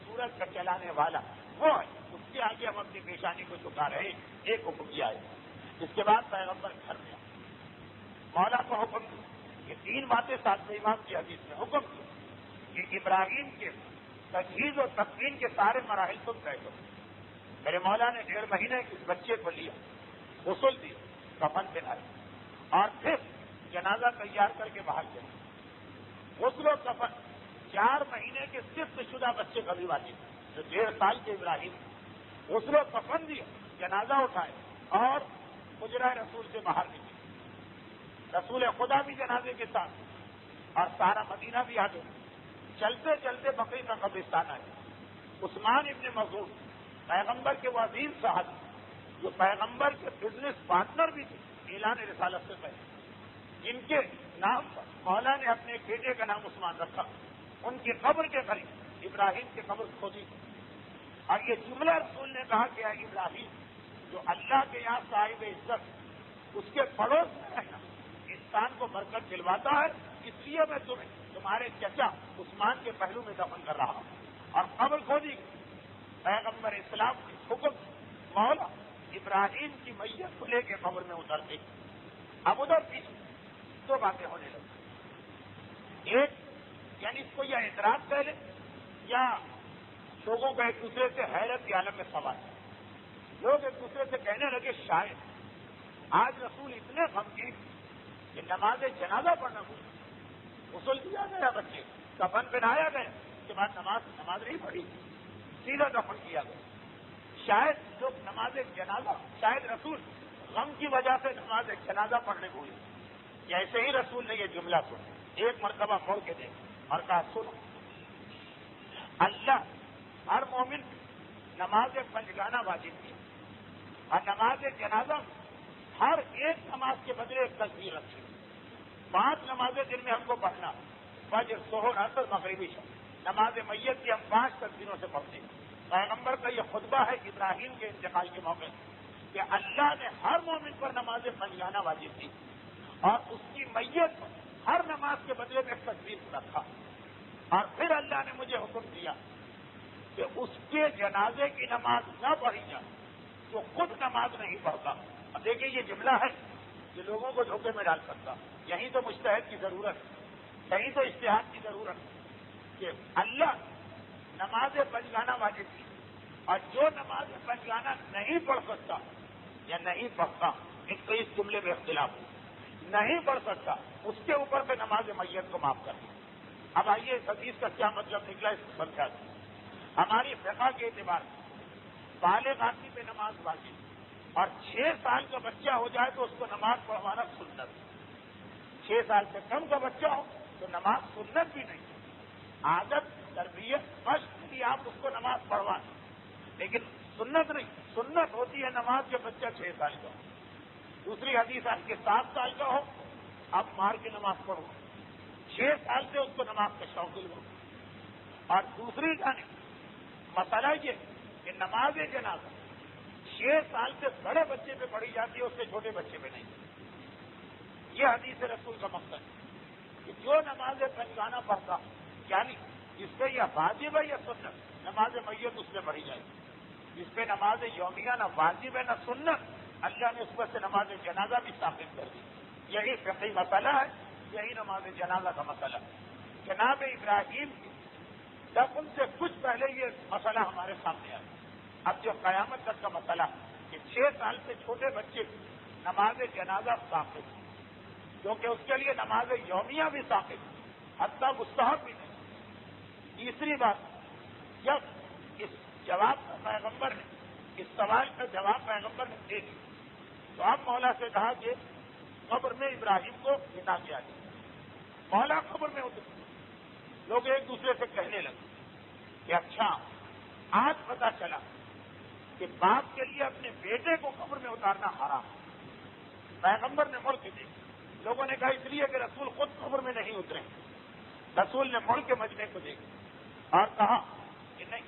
سورج کا چلانے والا وہ ہے, اس کے آگے ہم اپنی پیشانی کو جھکا رہے. ایک حکم کیا ہے. اس کے بعد پیغمبر گھر میں مولا کو حکم دیا کہ 3 باتیں ساتھ میں امام کی حدیث میں حکم دیا کہ ابراہیم کے تجہیز اور تکوین کے سارے مراحل تم طے کرو. میرے مولا نے 1.5 مہینے کے بچے کو لیا, غسل دیا, کفن پہنایا, اور پھر جنازہ تیار کر کے باہر چلے. غسل و کفن 4 مہینے کے صرف شدہ بچے کا بھی واجب, جو 1.5 سال کے ابراہیم, غسل و کفن دیا, جنازہ اٹھائے اور حجرہ رسول سے باہر نکلے. رسول خدا بھی جنازے کے ساتھ اور سارا مدینہ بھی آگے. چلتے چلتے بقیع کا قبرستان آئے. عثمان ابن مظعون پیغمبر کے وہ عظیم صحابی جو پیغمبر کے بزنس پارٹنر بھی تھے اعلان رسالت سے پہلے, جن کے نام پر مولا نے اپنے ایک بیٹے کا نام عثمان رکھا, ان کی قبر کے قریب ابراہیم کی قبر کھودی. اور یہ جملہ رسول نے کہا کہ اے ابراہیم, جو اللہ کے یہاں صاحب عزت اس کے پڑوس میں رہنا انسان کو برکت دلواتا ہے, اس لیے میں تمہیں تمہارے چچا عثمان کے پہلو میں دفن کر رہا ہوں. اور قبر کھودی پیغمبر اسلام کے حکم مولا ابراہیم کی میت کو لے کے قبر میں اترتے. اب ادھر پیچھے دو باتیں ہونے لگی. ایک یعنی اس کو یا اعتراض کہہ لیں یا لوگوں کا ایک دوسرے سے حیرت کے عالم میں سوال. لوگ ایک دوسرے سے کہنے لگے شاید آج رسول اتنے غمگین کہ نماز جنازہ پڑھنا بھول. غسل دیا گیا بچے کفن پہنایا گیا اس کے بعد نماز نہیں پڑھی سیدھا دفن کیا گیا. شاید جو نماز جنازہ شاید رسول غم کی وجہ سے نماز جنازہ پڑھنے بھولے. ایسے ہی رسول نے یہ جملہ سنا. ایک مرتبہ موڑ کے دیکھ اور کہا سنو اللہ ہر مومن نماز پنجگانہ واجب کی اور نماز جنازہ ہر ایک نماز کے بدلے ایک تکبیر رکھی. 5 نمازیں دن میں ہم کو پڑھنا فجر ظہر عصر مغربی شب. نماز میت کی ہم 5 تکبیروں سے پڑھتے ہیں. پیغمبر کا یہ خطبہ ہے ابراہیم کے انتقال کے موقع کہ اللہ نے ہر مومن پر نماز پنجگانہ واجب کی اور اس کی میت پر ہر نماز کے بدلے میں ایک تکبیر رکھا. اور پھر اللہ نے مجھے حکم دیا کہ اس کے جنازے کی نماز نہ پڑھی جائے جو خود نماز نہیں پڑھتا. اب دیکھیے یہ جملہ ہے کہ لوگوں کو دھوکے میں ڈال سکتا. یہی تو مجتہد کی ضرورت ہے, یہی تو اجتہاد کی ضرورت ہے کہ اللہ نماز پنجگانہ واجب کی اور جو نماز پنجگانہ نہیں پڑھ سکتا یا نہیں پڑھتا ایک تو اس جملے میں اختلاف نہیں پڑھ سکتا اس کے اوپر سے نماز میت کو معاف کر دیا. اب آئیے اس حدیث کا کیا مطلب نکلا اس کو سمجھا دیں. ہماری فقہ کے اعتبار سے بالغ آدمی پہ نماز واجب اور 6 سال کا بچہ ہو جائے تو اس کو نماز پڑھوانا سنت. 6 سال سے کم کا بچہ ہو تو نماز سنت بھی نہیں. عادت تربیت مشق کی آپ اس کو نماز پڑھوانا لیکن سنت نہیں. سنت ہوتی ہے نماز جب بچہ 6 سال کا ہو. دوسری حدیث آپ کے 7 سال کا ہو آپ مار کے نماز پڑھو. 6 سال سے اس کو نماز کا شوق دلو. اور دوسری جانب مسئلہ یہ کہ نماز جنازہ 6 سال سے بڑے بچے پہ پڑھی جاتی ہے اس سے چھوٹے بچے پہ نہیں. یہ حدیث رسول کا مقصد ہے کہ جو نماز پنجگانہ پڑھتا یعنی جس پہ یہ واجب ہے یا سنت نماز میت اس پہ پڑھی جائے. جس پہ نماز یومیہ نہ واجب ہے نہ سنت اللہ نے اس پر سے نماز جنازہ بھی ثابت کر دی. یہی فقہی مسئلہ ہے, یہی نماز جنازہ کا مسئلہ ہے. جناب ابراہیم کی دفن سے کچھ پہلے یہ مسئلہ ہمارے سامنے آیا. اب جو قیامت تک کا مسئلہ کہ 6 سال سے چھوٹے بچے نماز جنازہ ثابت کیونکہ اس کے لیے نماز یومیہ بھی ثابت حتیٰ مستحب بھی نہیں. تیسری بات جب اس جواب کا پیغمبر نے اس سوال کا جواب پیغمبر نے دے دیا تو اب مولا سے کہا کہ قبر میں ابراہیم کو بٹھا کیا گیا. مولا قبر میں اتر لوگ ایک دوسرے سے کہنے لگے کہ اچھا آج پتا چلا کہ باپ کے لیے اپنے بیٹے کو قبر میں اتارنا حرام ہے. پیغمبر نے مڑ کے دیکھا. لوگوں نے کہا اس لیے کہ رسول خود قبر میں نہیں اترے. رسول نے مڑ کے مجمع کو دیکھا اور کہا کہ نہیں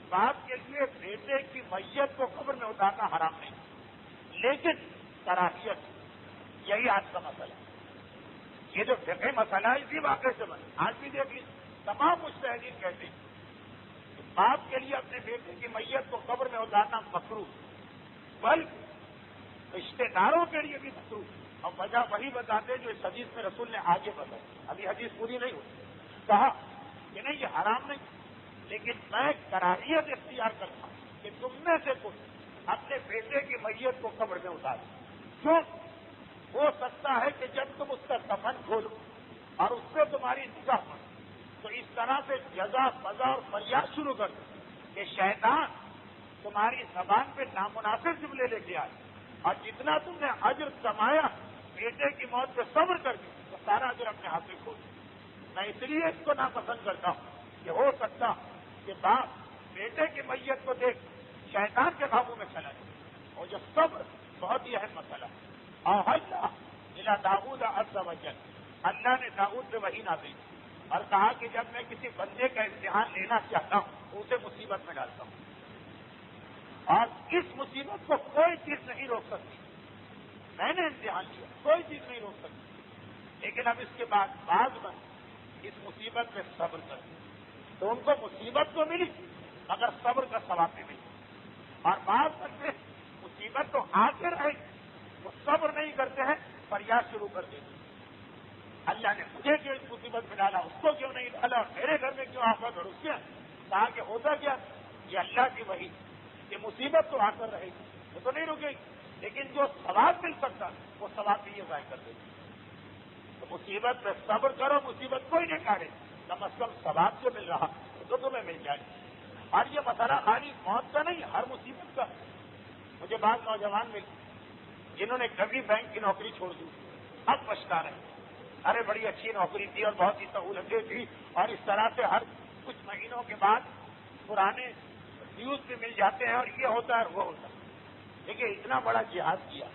باپ کے لیے بیٹے کی میت کو قبر میں اتارنا حرام نہیں لیکن کراہیت. یہی آج کا مسئلہ ہے. یہ جو فقہی مسئلہ ہے اسی واقعے سے بنا. آج بھی دیکھیے تمام مجتہدین کہتے ہیں کہ باپ کے لیے اپنے بیٹے کی میت کو قبر میں اتارنا مکروہ بلکہ رشتے داروں کے لیے بھی مکروہ. اور وجہ وہی بتاتے جو اس حدیث میں رسول نے آگے بتائی. ابھی حدیث پوری نہیں ہوئی. کہا کہ نہیں یہ حرام نہیں لیکن میں کراہیت اختیار کرتا ہوں کہ تم میں سے کچھ اپنے بیٹے کی میت کو قبر میں اتارو. کیوں ہو سکتا ہے کہ جب تم اس کا کفن کھولو اور اس سے تمہاری نگاہ پڑے تو اس طرح سے جزا فضا اور فریاد شروع کر دو کہ شیطان تمہاری زبان پہ نامناسب جملے لے کے آئے اور جتنا تم نے اجر کمایا بیٹے کی موت پہ صبر کر کے تو سارا اجر اپنے ہاتھ میں کھول. میں اس لیے اس کو ناپسند کرتا ہوں کہ ہو سکتا کہ باپ بیٹے کی میت کو دیکھ شیطان کے قابو میں چلا جائے. اور جو صبر بہت ہی اہم مسئلہ ہے. اور اللہ داؤد عز وجل اللہ نے داؤد سے وحی نازل اور کہا کہ جب میں کسی بندے کا امتحان لینا چاہتا ہوں اسے مصیبت میں ڈالتا ہوں اور اس مصیبت کو کوئی چیز نہیں روک سکتی. میں نے امتحان لیا کوئی چیز نہیں روک سکتی لیکن اب اس کے بعد بعض بند اس مصیبت میں صبر کرتے تو ان کو مصیبت تو ملی مگر صبر کا ثواب بھی ملی. اور بعض بندے مصیبت تو آتے رہے وہ صبر نہیں کرتے ہیں، فریاد شروع کر دیتے ہیں، اللہ نے مجھے کیوں اس مصیبت میں ڈالا، اس کو کیوں نہیں ڈالا، اور میرے گھر میں کیوں آفت اور اس کے کہا کہ ہوتا کیا، یہ اللہ کی وحی، یہ مصیبت تو آ کر رہے گی، وہ تو نہیں رکے گی، لیکن جو ثواب مل سکتا وہ ثواب بھی یہ ضائع کر دے گی۔ تو مصیبت پہ صبر کرو، مصیبت کوئی نہیں کاٹے، کم از کم ثواب جو مل رہا تو تمہیں مل جائے۔ اور یہ مسئلہ خالی موت کا نہیں، ہر مصیبت کا۔ مجھے بعض نوجوان ملے جنہوں نے کبھی بینک کی نوکری چھوڑ دی، اب پچھتا رہے، ارے بڑی اچھی نوکری تھی اور بہت ہی سہولتیں تھی، اور اس طرح سے ہر کچھ مہینوں کے بعد پرانے ڈیوز بھی مل جاتے ہیں، اور یہ ہوتا ہے اور وہ ہوتا ہے۔ دیکھیے اتنا بڑا جہاد کیا،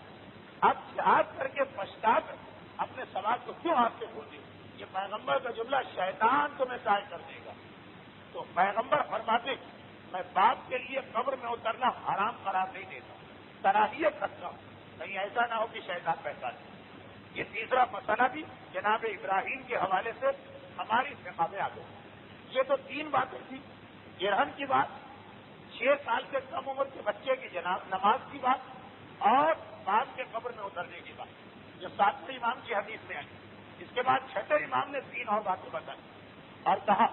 اب جہاد کر کے پچھتا کر اپنے سوال کو کیوں ہاتھ سے بھول دیں؟ یہ پیغمبر کا جملہ شیطان تمہیں ضائع کر دے گا۔ تو پیغمبر فرماتے میں باپ کے لیے قبر میں اترنا حرام قرار نہیں دیتا، صلاحیت رکھتا ہوں، کہیں ایسا نہ ہو کہ شیطان پہچانے۔ یہ تیسرا مسئلہ بھی جناب ابراہیم کے حوالے سے ہماری فقہ میں آ گئی۔ یہ تو 3 باتیں تھی، گرہن کی بات، 6 سال سے کم عمر کے بچے کی جناب نماز کی بات، اور باپ کے قبر میں اترنے کی بات، جو 7ویں امام کی حدیث میں آئی۔ اس کے بعد 6 امام نے 3 اور باتیں بتائی اور کہا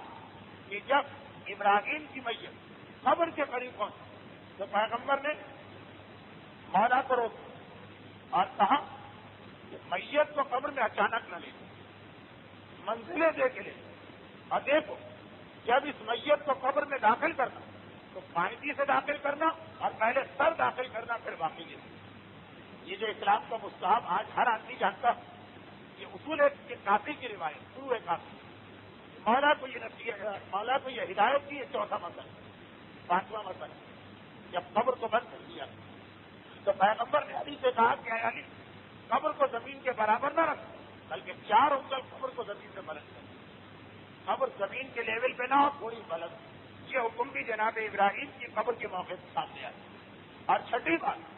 کہ جب ابراہیم کی میت قبر کے قریب پہنچی تو پیغمبر نے مولا کو روکا اور کہا کہ میت کو قبر میں اچانک نہ لے، منزلیں دے کے لے، اور دیکھو جب اس میت کو قبر میں داخل کرنا تو پائیدی سے داخل کرنا، اور پہلے سر داخل کرنا پھر باقی لینا۔ یہ جو اسلام کا مستحب آج ہر آدمی جانتا، یہ اصول ہے کہ کافی کی روایت شروع ہے کافی، مولا کو یہ ہدایت کی، یہ 4تھا مسئلہ۔ 5واں مسئلہ، جب قبر کو بند کر دیا تو پیغمبر نے علی سے کہا کہ اے علی قبر کو زمین کے برابر نہ رکھ، بلکہ 4 انگل قبر کو زمین سے بلند کر، قبر زمین کے لیول پہ نہ ہو، تھوڑی بلند۔ یہ حکم بھی جناب ابراہیم کی قبر کے موقع سے سامنے آیا۔ اور 6ٹھی بات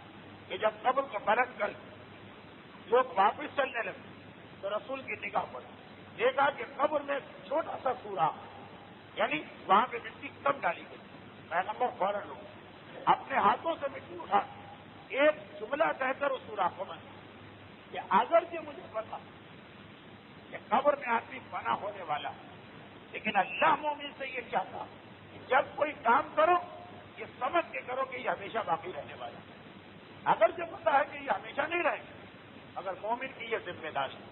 کہ جب قبر کو بلند کر لوگ واپس چلنے لگے تو رسول کی نگاہ پڑی، دیکھا کہ قبر میں چھوٹا سا سوراخ، یعنی وہاں پہ مٹی کم ڈالی گئی۔ پیغمبر فوراً لوگ اپنے ہاتھوں سے مٹی اٹھا ایک جملہ کہہ کر اس سوراخ کو بند کہ اگر کہ مجھے پتا کہ قبر میں آدمی فنا ہونے والا، لیکن اللہ مومن سے یہ چاہتا کہ جب کوئی کام کرو یہ سمجھ کے کرو کہ یہ ہمیشہ باقی رہنے والا ہے۔ اگر جو پتا ہے کہ یہ ہمیشہ نہیں رہے گا، اگر مومن کی یہ ذمہ داری۔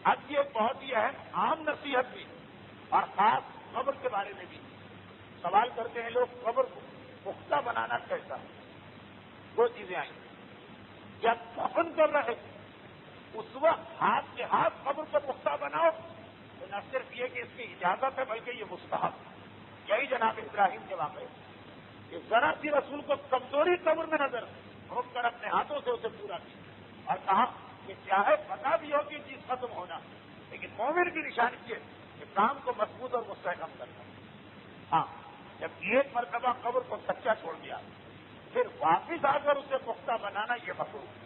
اب یہ بہت ہی اہم عام نصیحت بھی، اور خاص قبر کے بارے میں بھی سوال کرتے ہیں لوگ، قبر کو پختہ بنانا کیسا ہے؟ 2 چیزیں آئیں۔ جب دفن کر رہے اس وقت ہاتھ کے ہاتھ قبر کو پختہ بناؤ تو نہ صرف یہ کہ اس کی اجازت ہے بلکہ یہ مستحب۔ یہی جناب ابراہیم کے واقعے کہ ذرا سی رسول کو کمزوری قبر میں نظر روک کر اپنے ہاتھوں سے اسے پورا کیا اور کہا کہ چاہے پتا بھی ہو کہ چیز ختم ہونا، لیکن مومن کی نشانی یہ کہ کام کو مضبوط اور مستحکم کرنا۔ ہاں، جب ایک مرتبہ قبر کو سچا چھوڑ دیا پھر واپس آ کر اسے پختہ بنانا یہ مکروہ ہے۔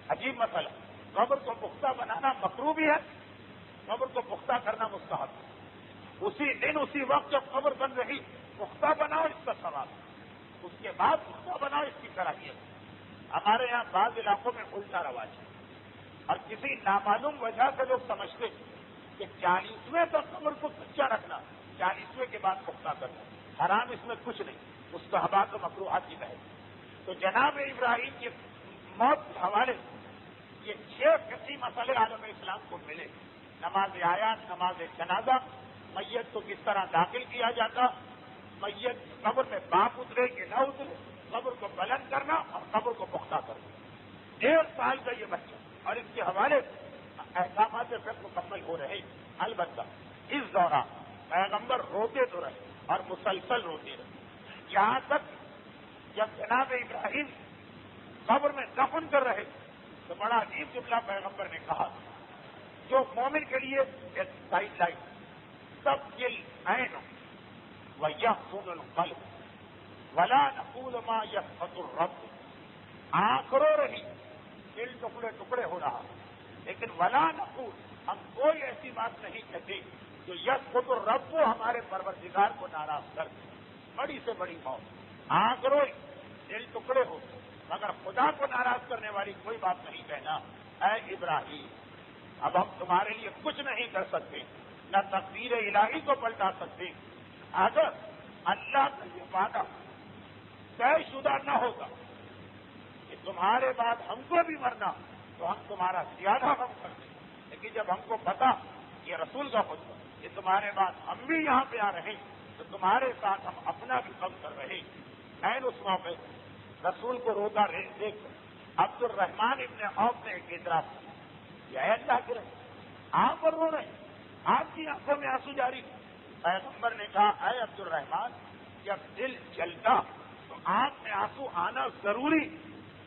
عجیب مسئلہ، قبر کو پختہ بنانا مکروہ بھی ہے، قبر کو پختہ کرنا مستحب ہے۔ اسی دن اسی وقت جب قبر بن رہی پختہ بناؤ، اس کا ثواب، اس کے بعد پختہ بناؤ، اس کی کراہیت۔ ہمارے یہاں بعض علاقوں میں الٹا رواج ہے، اور کسی نامعلوم وجہ سے لوگ سمجھتے کہ 40ویں تک قبر کو کچا رکھنا، 40ویں کے بعد پختہ کرنا حرام، اس میں کچھ نہیں، مستحبات و مکروہات کی بحث۔ تو جناب ابراہیم کی موت کے حوالے سے یہ 6 فقہی مسئلے عالم اسلام کو ملے: نماز آیات، نماز جنازہ، میت کو کس طرح داخل کیا جاتا، میت قبر میں باپ اترے کہ نہ اترے، قبر کو بلند کرنا اور قبر کو پختہ کرنا۔ 1.5 سال کا یہ بچہ، اور اس کے حوالے سے احکامات فقہ مکمل ہو رہے۔ البتہ اس دوران پیغمبر روتے تو رہے اور مسلسل روتے رہے، یہاں تک جب جناب ابراہیم قبر میں دفن کر رہے تو بڑا عجیب جملہ پیغمبر نے کہا جو مومن کے لیے ایک گائیڈ لائن: سب دل عین ویحزن القلب ولا نقول ما یسخط الرب۔ آنکھ رو رہی، دل ٹکڑے ٹکڑے ہو رہا، لیکن ولا نقول، ہم کوئی ایسی بات نہیں کہتے جو یسخط الرب کو ہمارے پروردگار کو ناراض کر دے۔ بڑی سے بڑی موت، آنکھ روئی، دل ٹکڑے ہو، مگر خدا کو ناراض کرنے والی کوئی بات نہیں کہنا. اے ابراہیم، اب ہم تمہارے لیے کچھ نہیں کر سکتے، نہ تقدیر الہی کو پلٹا سکتے. اگر اللہ کا یہ وعدہ طے شدہ نہ ہوگا کہ تمہارے بعد ہم کو بھی مرنا، تو ہم تمہارا زیادہ غم کرتے. لیکن جب ہم کو پتا یہ رسول کا خطبہ کہ تمہارے بعد ہم بھی یہاں پہ آ رہے ہیں، تو تمہارے ساتھ ہم اپنا بھی غم کر رہے ہیں. اس موقع رسول کو روتا دیکھ عبد الرحمان ابن عوف نے ایک اعتراف کیا، اے اللہ کے رسول، آپ پر رو رہے ہیں، آپ کی آنکھوں میں آنسو جاری. پیغمبر نے کہا، اے عبد الرحمان، جب دل جلتا تو آنکھ میں آنسو آنا ضروری،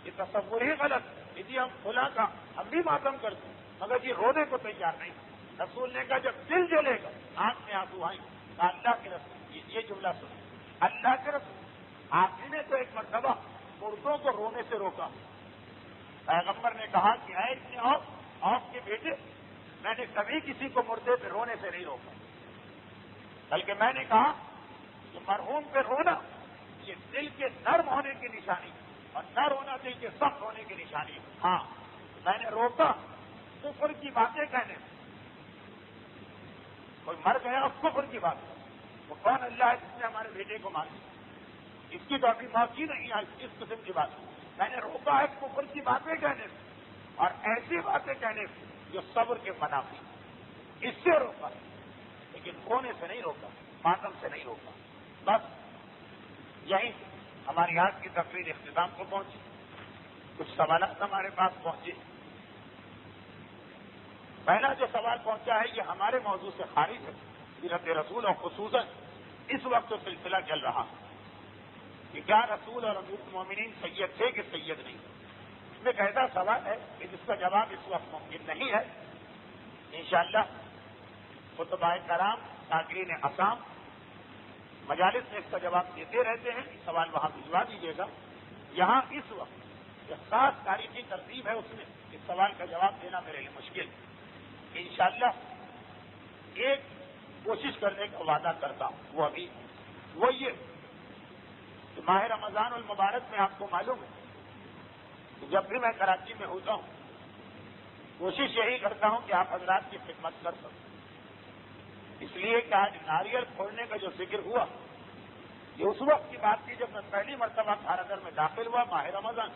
یہ تصور ہی غلط. ہم کھلا کا ہم بھی ماتم کرتے ہیں، مگر یہ رونے کو تیار نہیں. رسول نے کہا جب دل جلے گا آنکھ میں آنسو آئیں. اللہ کے رسول یہ جملہ سن، اللہ کے رسول آپ نے تو ایک مرتبہ مردوں کو رونے سے روکا. پیغمبر نے کہا کہ اے ابن عوف کے بیٹے، میں نے کبھی کسی کو مردے پہ رونے سے نہیں روکا، بلکہ میں نے کہا کہ مرحوم پہ رونا یہ دل کے نرم ہونے کی نشانی اور نہ رونا دل کے سخت ہونے کی نشانی. ہاں، میں نے روکا کفر کی باتیں کہنے سے. کوئی مر گیا اس کفر کی بات، وہ کون اللہ ہے جس نے ہمارے بیٹے کو مار دیا، اس کی تو ابھی معافی نہیں آئی. اس قسم کی بات میں نے روکا ہے کفر کی باتیں کہنے سے اور ایسی باتیں کہنے سے جو صبر کے منافی، اس سے روکا ہے. لیکن رونے سے نہیں روکا، ماتم سے نہیں روکا. بس یہی ہماری آج کی تقریر اختتام کو پہنچی. کچھ سوالات ہمارے پاس پہنچے. پہلا جو سوال پہنچا ہے یہ ہمارے موضوع سے خارج ہے، سیرت رسول اور خصوصاً اس وقت سلسلہ چل رہا کہ کیا رسول اور امیر المومنین سید تھے کہ سید نہیں. اس میں ایک ایسا سوال ہے کہ جس کا جواب اس وقت ممکن نہیں ہے. انشاءاللہ خطباء کرام، ساکرین اسام مجالس میں اس کا جواب دیتے رہتے ہیں. سوال وہاں بھجوا دیجیے گا. یہاں اس وقت یہ خاص تاریخی ترتیب ہے، اس میں اس سوال کا جواب دینا میرے لیے مشکل ہے. انشاءاللہ ایک کوشش کرنے کا وعدہ کرتا ہوں، وہ یہ کہ ماہ رمضان المبارک میں آپ کو معلوم ہے کہ جب بھی میں کراچی میں ہوتا ہوں کوشش یہی کرتا ہوں کہ آپ حضرات کی خدمت کر سکوں. اس لیے کہ آج ناریل پھوڑنے کا جو ذکر ہوا یہ اس وقت کی بات تھی جب میں پہلی مرتبہ کھارگر میں داخل ہوا ماہ رمضان.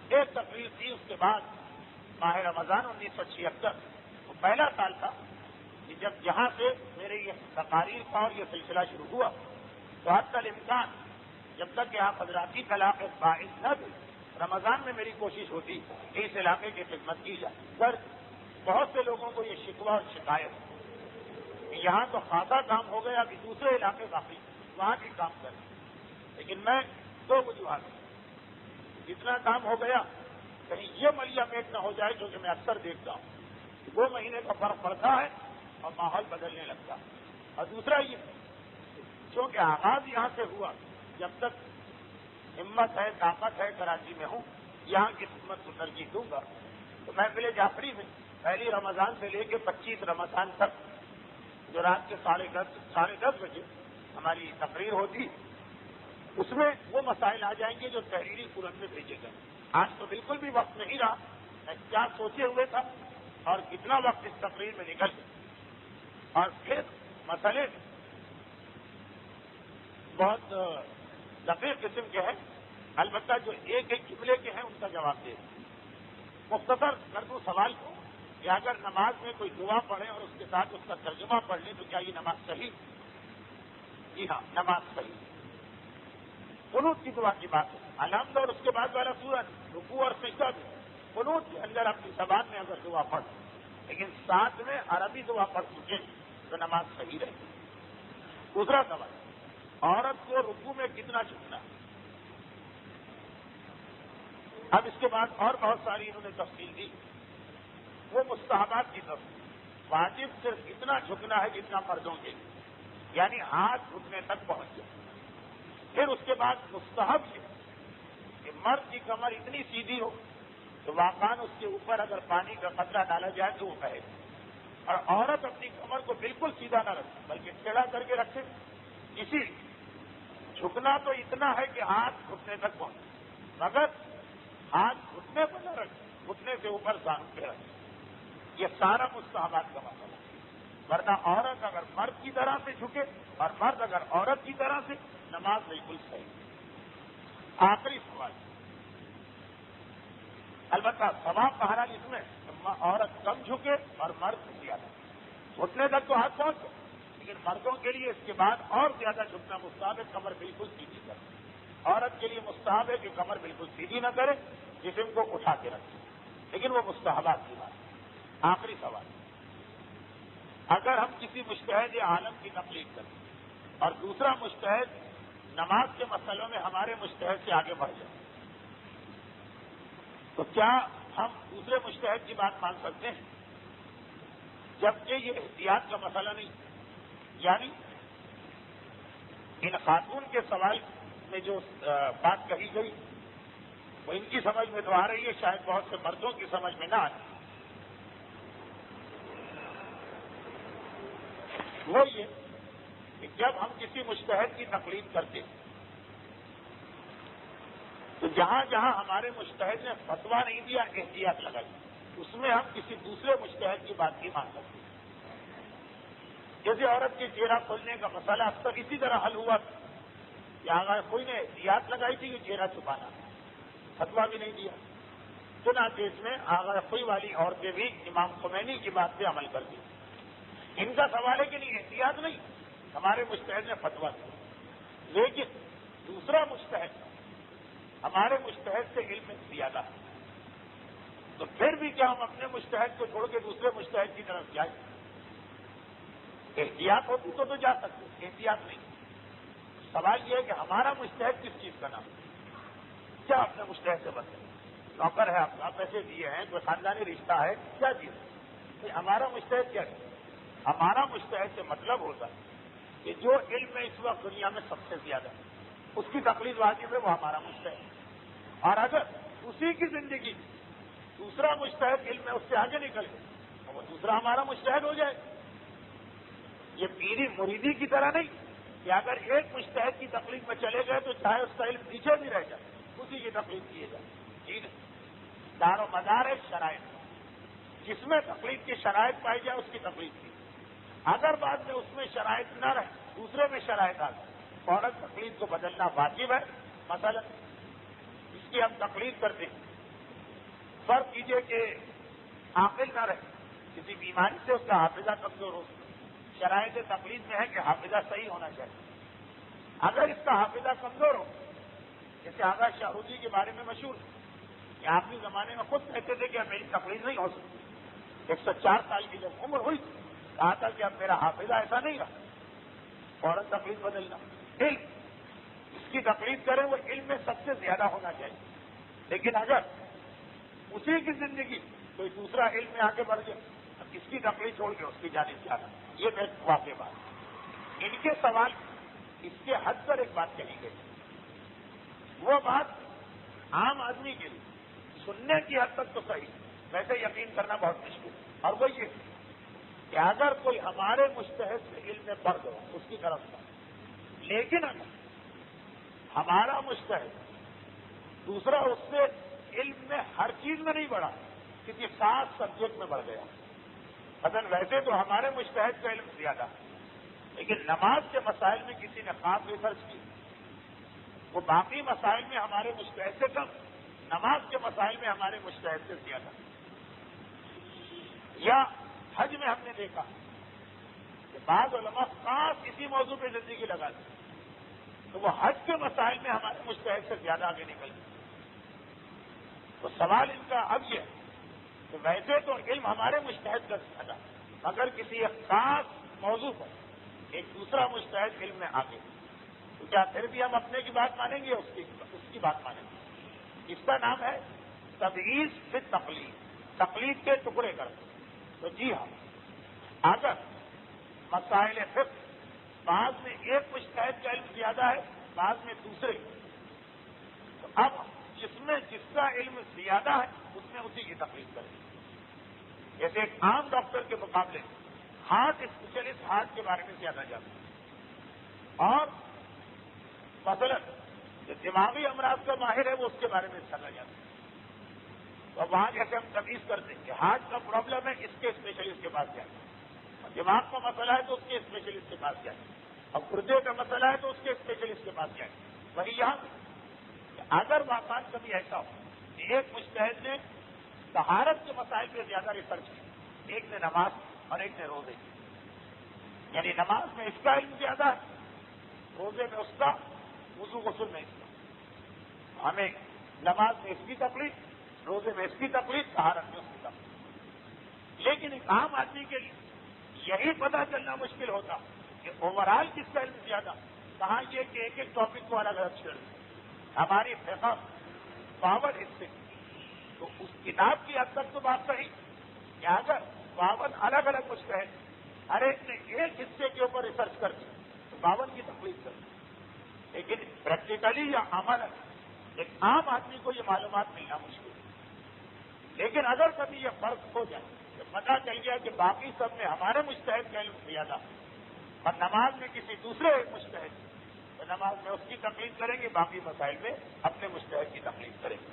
ایک تقریر تھی، اس کے بعد ماہ رمضان 1976 وہ پہلا سال تھا کہ جب یہاں سے میرے یہ تقاریر کا اور یہ سلسلہ شروع ہوا تو حتی الامکان جب تک کہ آپ حضراتی طلاق باعث نہ دیں رمضان میں میری کوشش ہوتی کہ اس علاقے کی خدمت کی جائے. پر بہت سے لوگوں کو یہ شکوہ اور شکایت کہ یہاں تو خاصا کام ہو گیا، ابھی دوسرے علاقے باقی وہاں بھی کام کریں. لیکن میں دو وجوہات، جتنا کام ہو گیا کہیں یہ ملیا میٹ نہ ہو جائے جو کہ میں اکثر دیکھتا ہوں 2 مہینے کا فرق پڑتا ہے اور ماحول بدلنے لگتا ہے. اور دوسرا یہ چونکہ آغاز یہاں سے ہوا، جب تک ہمت ہے طاقت ہے کراچی میں ہوں یہاں کی خدمت کو ترجیح دوں گا. تو محفل جعفری میں پہلی رمضان سے لے کے 25 رمضان تک جو رات کے 10:30 بجے ہماری تقریر ہوتی اس میں وہ مسائل آ جائیں گے جو تحریری صورت میں بھیجے گئے. آج تو بالکل بھی وقت نہیں رہا، میں کیا سوچے ہوئے تھا اور کتنا وقت اس تقریر میں نکل گیا. اور پھر مسئلے بہت دقیق قسم کے ہیں، البتہ جو ایک ایک جملے کے ہیں ان کا جواب دے. مختصر کر دوں سوال کو کہ اگر نماز میں کوئی دعا پڑھے اور اس کے ساتھ اس کا ترجمہ پڑھ لیں تو کیا یہ نماز صحیح؟ جی ہاں، نماز صحیح. قنوت کی دعا کی بات ہے، الحمد اور اس کے بعد والا سورت رکوع اور سجدہ بھی قنوت کے اندر اپنی زبان میں اگر دعا پڑھ لیکن ساتھ میں عربی دعا پڑھ چکے تو نماز صحیح رہے گی. دوسرا سوال، عورت کو رکوع میں کتنا جھکنا ہے؟ اب اس کے بعد اور بہت ساری انہوں نے تفصیل دی. وہ مستحبات کی طرف واجب صرف اتنا جھکنا ہے جتنا مردوں کے لیے، یعنی ہاتھ گھٹنے تک پہنچ جائے. پھر اس کے بعد مستحب یہ کہ مرد کی کمر اتنی سیدھی ہو تو واقعان اس کے اوپر اگر پانی کا قطرہ ڈالا جائے تو وہ کہے. اور عورت اپنی کمر کو بالکل سیدھا نہ رکھے بلکہ ٹیڑھا کر کے رکھے. اسی جھکنا تو اتنا ہے کہ ہاتھ گھٹنے تک پہنچے. مگر ہاتھ گھٹنے پر نہ رکھ، گھٹنے سے اوپر زانو پہ رکھ. یہ سارا مستحبات کا مسئلہ ہے. ورنہ عورت اگر مرد کی طرح سے جھکے اور مرد اگر عورت کی طرح سے، نماز بالکل صحیح. آخری سوال، البتہ ثواب بہرحال اس میں عورت کم جھکے اور مرد زیادہ. گھٹنے تک تو ہاتھ پہنچے، لیکن مردوں کے لیے اس کے بعد اور زیادہ جھکنا مستحب ہے. کمر بالکل سیدھی کرے. عورت کے لیے مستحب ہے کہ کمر بالکل سیدھی نہ کرے، جسم کو اٹھا کے رکھے، لیکن وہ مستحبات کی بات ہے. آخری سوال، اگر ہم کسی مجتہد عالم کی تقلید کریں اور دوسرا مجتہد نماز کے مسئلوں میں ہمارے مجتہد سے آگے بڑھ جائے، تو کیا ہم دوسرے مجتہد کی بات مان سکتے ہیں؟ جبکہ یہ احتیاط کا مسئلہ نہیں. یعنی ان خاتون کے سوال میں جو بات کہی گئی وہ ان کی سمجھ میں تو آ رہی ہے، شاید بہت سے مردوں کی سمجھ میں نہ آئے. وہ یہ کہ جب ہم کسی مجتہد کی تقلید کرتے ہیں تو جہاں جہاں ہمارے مجتہد نے فتویٰ نہیں دیا، احتیاط لگائی، اس میں ہم کسی دوسرے مجتہد کی بات نہیں مان سکتے. جیسے عورت کے چہرہ کھولنے کا مسئلہ اکثر اسی طرح حل ہوا کہ آغا کوئی نے احتیاط لگائی تھی کہ چہرہ چھپانا، فتویٰ بھی نہیں دیا. چنانچہ اس میں آغا کوئی والی عورتیں بھی امام خمینی کی بات پہ عمل کر دی. ان کا سوال ہے کہ نہیں، احتیاط نہیں، ہمارے مجتہد نے فتویٰ دیا. لیکن دوسرا مجتہد ہمارے مجتہد سے علم میں زیادہ ہے، تو پھر بھی کیا ہم اپنے مجتہد کو چھوڑ کے دوسرے مجتہد کی طرف جائیں؟ احتیاط ہوتی تو جا سکتے، احتیاط نہیں. سوال یہ ہے کہ ہمارا مجتہد کس چیز کا نام ہے؟ کیا اپنے مجتہد سے بتائیں؟ نوکر ہے آپ کا، پیسے دیے ہیں، کوئی خاندانی رشتہ ہے، کیا چیز ہے؟ ہمارا مجتہد کیا ہے؟ ہمارا مجتہد سے مطلب ہوتا ہے کہ جو علم میں اس وقت دنیا میں سب سے زیادہ ہے اس کی تقلید واجب ہے، وہ ہمارا مجتہد ہے. اور اگر اسی کی زندگی دوسرا مجتہد علم میں اس سے آگے نکل گئے تو وہ دوسرا ہمارا مجتہد ہو جائے. یہ پیری مریدی کی طرح نہیں کہ اگر ایک مجتہد کی تقلید میں چلے گئے تو چاہے اس کا علم پیچھے بھی رہ جائے اسی کی تقلید کیے جائے. جی نہیں، دار و مدار ہے شرائط، جس میں تقلید کی شرائط پائی جائے اس کی تقلید کی. اگر بعد میں اس میں شرائط نہ رہے، دوسرے میں شرائط آ گئی، فوراً تقلید کو بدلنا واجب ہے. مثلا اس کی ہم تقلید کرتے ہیں، فرض کیجئے کہ عاقل نہ رہے، کسی بیماری سے اس کا حافظہ کمزور ہو، شرائط تقلید میں ہے کہ حافظہ صحیح ہونا چاہیے. اگر اس کا حافظہ کمزور ہو، جیسے آغا شاہودی کے بارے میں مشہور کہ آخری زمانے میں خود کہتے تھے کہ اب میری تقلید نہیں ہو سکتی. 104 سال کی جب عمر ہوئی کہا تھا کہ اب میرا حافظہ ایسا نہیں رہا، فوراً تقلید بدلنا. علم اس کی تقلید کریں وہ علم میں سب سے زیادہ ہونا چاہیے. لیکن اگر اسی کی زندگی کوئی دوسرا علم میں آگے بڑھ گیا، اب اس کی تقلید چھوڑ کے اس کی جانب جانا، یہ میں واقع بات. ان کے سوال اس کے حد پر ایک بات کہی گئی، وہ بات عام آدمی کے لیے سننے کی حد تک تو صحیح، ویسے یقین کرنا بہت مشکل ہے. اور وہ یہ کہ اگر کوئی ہمارے مجتہد سے علم میں بڑھ گیا اس کی طرف سے، لیکن اگر ہمارا مجتہد دوسرا اس سے علم میں ہر چیز میں نہیں بڑھا، کسی خاص سبجیکٹ میں بڑھ گیا، مثلا ویسے تو ہمارے مجتہد کا علم زیادہ ہے لیکن نماز کے مسائل میں کسی نے خاص ریسرچ کی، وہ باقی مسائل میں ہمارے مجتہد سے کم، نماز کے مسائل میں ہمارے مجتہد سے زیادہ. یا حج میں ہم نے دیکھا کہ بعض علماء خاص اسی موضوع پہ زندگی لگاتے تو وہ حج کے مسائل میں ہمارے مجتہد سے زیادہ آگے نکل گئے. تو سوال ان کا اب یہ ہے کہ ویسے تو علم ہمارے مجتہد کا زیادہ، مگر کسی ایک خاص موضوع پر ایک دوسرا مجتہد علم میں آگے، تو کیا پھر بھی ہم اپنے کی بات مانیں گے یا اس کی بات مانیں گے؟ اس کا نام ہے تبعیض فی تقلید، تقلید کے ٹکڑے کرتے. تو جی ہاں، اگر مسائل فقہ بعض میں ایک مجتہد کا علم زیادہ ہے، بعض میں دوسرے، تو اب جس میں جس کا علم زیادہ ہے اس میں اسی کی تقلید کریں. جیسے ایک عام ڈاکٹر کے مقابلے ہارٹ اسپیشلسٹ ہارٹ کے بارے میں زیادہ جانتے ہیں، اور مثلا جو دماغی امراض کا ماہر ہے وہ اس کے بارے میں چلا جاتا ہے. تو وہاں جیسے ہم تمیز کرتے ہیں کہ ہارٹ کا پرابلم ہے، اس کے اسپیشلسٹ کے پاس جائیں. اور دماغ کا مسئلہ ہے تو اس کے اسپیشلسٹ کے پاس جائیں. اور گردے کا مسئلہ ہے تو اس کے اسپیشلسٹ کے پاس جائیں. وہی یہاں کہ اگر واقعات کبھی ایسا ہو کہ ایک مجتہد نے طہارت کے مسائل پہ زیادہ ریسرچ کی، ایک نے نماز اور ایک نے روزے کی، یعنی نماز میں اس کا علم زیادہ ہے، روزے میں اس کا، وضو غسل میں اس کا. ہمیں نماز میں اس کی تکلیف، روزے میں اس کی تکلیف، طہارت میں اس کی تکلیف. لیکن ایک عام آدمی کے لیے یہی پتہ چلنا مشکل ہوتا کہ اوور آل کس کا علم زیادہ. کہاں یہ کہ ایک ایک ٹاپک کو الگ الگ چھیڑ دیں. ہماری فقہ 52 حصے، تو اس کتاب کی حد تک تو بات صحیح کہ اگر 52 الگ الگ مجتہد ہر ایک نے ایک حصے کے اوپر ریسرچ کر دی تو 52 کی تکلیف کر دی. لیکن پریکٹیکلی یا عمل ایک عام آدمی کو یہ معلومات ملنا مشکل ہے. لیکن اگر کبھی یہ فرق ہو جائے تو پتہ چل گیا کہ باقی سب میں ہمارے مجتہد کا علم زیادہ اور نماز میں کسی دوسرے مجتہد، تو نماز میں اس کی تکلیف کریں گے، باقی مسائل میں اپنے مجتہد کی تکلیف کریں گے.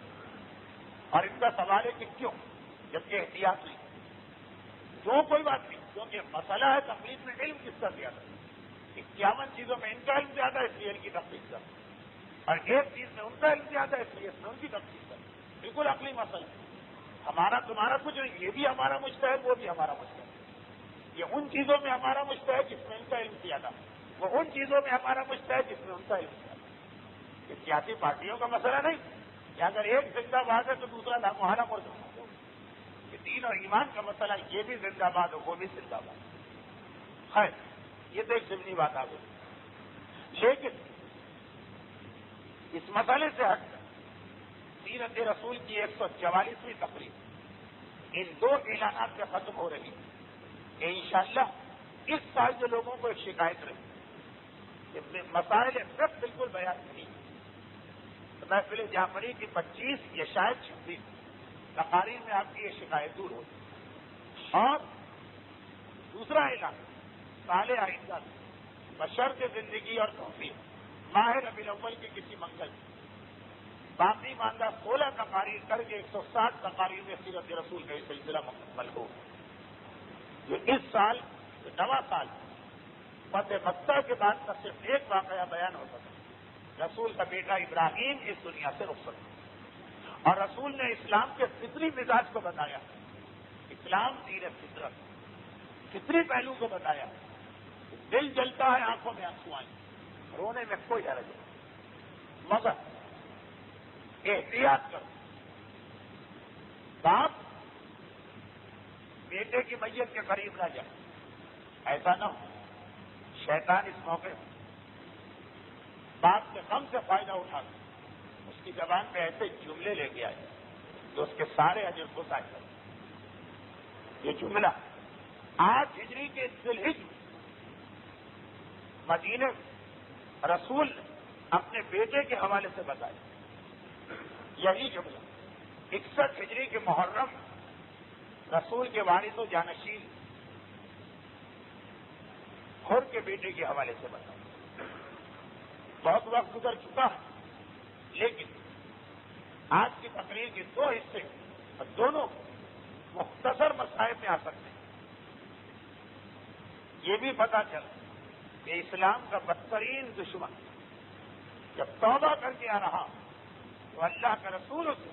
اور ان کا سوال ہے کہ کیوں، جبکہ احتیاط نہیں، جو کوئی بات نہیں، کیونکہ مسئلہ ہے تکلیف میں علم کس کا زیادہ. 51 چیزوں میں ان کا علم زیادہ ہے، اس لیے ان کی تکلیف کر، اور ایک چیز میں ان کا علم زیادہ ہے، اس لیے اس میں ان کی تکلیف کر. بالکل عقلی مسئلہ ہے. ہمارا تمہارا کچھ نہیں، یہ بھی ہمارا مجتہد، وہ بھی ہمارا مجتہد. یہ ان چیزوں میں ہمارا مجتہد جس میں ان کا علم زیادہ، وہ ان چیزوں میں ہمارا مجتہد جس میں ان کا علم زیادہ. یہ سیاسی پارٹیوں کا مسئلہ نہیں کہ اگر ایک زندہ باد ہے تو دوسرا محالہ مردہ. یہ دین اور ایمان کا مسئلہ، یہ بھی زندہ باد ہو وہ بھی زندہ باد. خیر، یہ تو ایک ضمنی بات آ گئی. لیکن اس مسئلے سے ہٹ کر سیرت رسول کی 144ویں تقریب ان 2 اعلانات سے ختم ہو رہی ہے کہ انشاءاللہ اس سال جو لوگوں کو ایک شکایت رہی کہ مسائل فقہ بالکل بیان نہیں. محفل جعفری کی 25 یا شاید 26 تقاریر میں آپ کی یہ شکایت دور ہوگی. اور دوسرا اعلان سال آئندہ بشرط زندگی اور توفیق ماہ ربیع الاول کے کسی منگل باقی ماندہ 16 تقاریر کر کے 160 تقاریر میں سیرت رسول کا یہ سلسلہ مکمل ہو. جو اس سال جو نواں سال فتح مکہ کے بعد کا صرف ایک واقعہ بیان ہو سکتا. رسول کا بیٹا ابراہیم اس دنیا سے رخصت ہوا اور رسول نے اسلام کے فطری مزاج کو بتایا. اسلام دین فطرت، فطری پہلو کو بتایا. دل جلتا ہے، آنکھوں میں آنسو آئیں، رونے میں کوئی حرج نہیں، مگر احتیاط کرو. باپ بیٹے کی میت کے قریب نہ جائے، ایسا نہ ہو شیطان اس موقع باپ کے غم سے فائدہ اٹھا کر اس کی زبان پہ ایسے جملے لے کے آئے جو اس کے سارے اجر کو ضائع کر. یہ جملہ 8 ہجری کے ذوالحجہ مدینے رسول نے اپنے بیٹے کے حوالے سے بتایا. یہی جملہ 61 ہجری کے محرم رسول کے وارث و جانشین خور کے بیٹے کے حوالے سے بتایا. بہت وقت گزر چکا ہے، لیکن آج کی تقریر کے 2 حصے اور دونوں مختصر مسائل میں آ سکتے ہیں. یہ بھی پتا چلا کہ اسلام کا بدترین دشمن جب توبہ کر کے آ رہا تو اللہ کا رسول اسے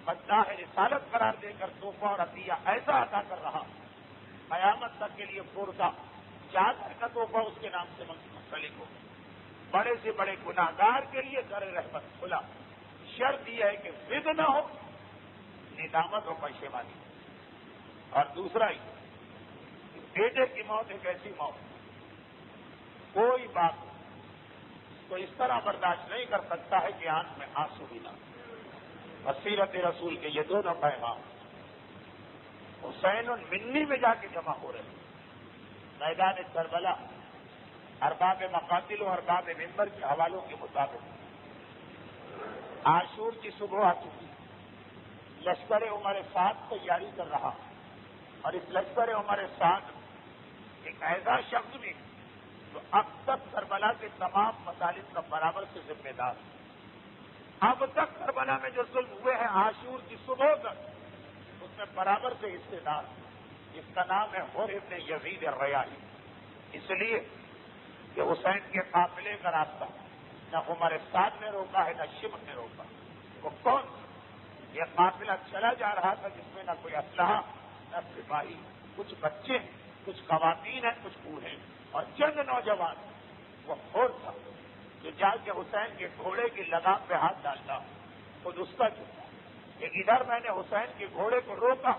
مداح رسالت قرار دے کر تحفہ اور عطیہ ایسا عطا کر رہا قیامت تک کے لیے پورتا چادر کا تحفہ اس کے نام سے منسلک ہو. بڑے سے بڑے گناہگار کے لیے در رحمت کھلا. شرط یہ ہے کہ ضد نہ ہو، ندامت ہو، پشیمانی. اور دوسرا ہی بیٹے کی موت ایک ایسی موت کوئی بات تو اس طرح برداشت نہیں کر سکتا ہے کہ آنکھ میں آنسو بھی نہ. سیرت رسول کے یہ دونوں پیغام حسین المنی میں جا کے جمع ہو رہے ہیں. میدان کربلا ارباب مقاتل و ارباب ممبر کے حوالوں کے مطابق عاشور کی صبح آ چکی. لشکر عمر 7 تیاری کر رہا اور اس لشکر عمر 7 ایک ایسا شخص بھی تو اب تک کربلا کے تمام مطالب کا برابر سے ذمہ دار ہے۔ اب تک کربلا میں جو ظلم ہوئے ہیں عاشور کی صبح تک اس میں برابر سے حصے دار، اس کا نام ہے حر ابن یزید الریاحی۔ اس لیے کہ حسین کے قافلے کا راستہ نہ عمر سعد نے روکا ہے نہ شمر نے روکا۔ وہ کون؟ یہ قافلہ چلا جا رہا تھا جس میں نہ کوئی اسلحہ نہ سپاہی، کچھ بچے کچھ خواتین ہیں کچھ بوڑھے اور چند نوجوان۔ وہ حر تھا جو جا کے حسین کے گھوڑے کی لگام پہ ہاتھ ڈالتا، خود اس کا جھوٹا کہ ادھر میں نے حسین کے گھوڑے کو روکا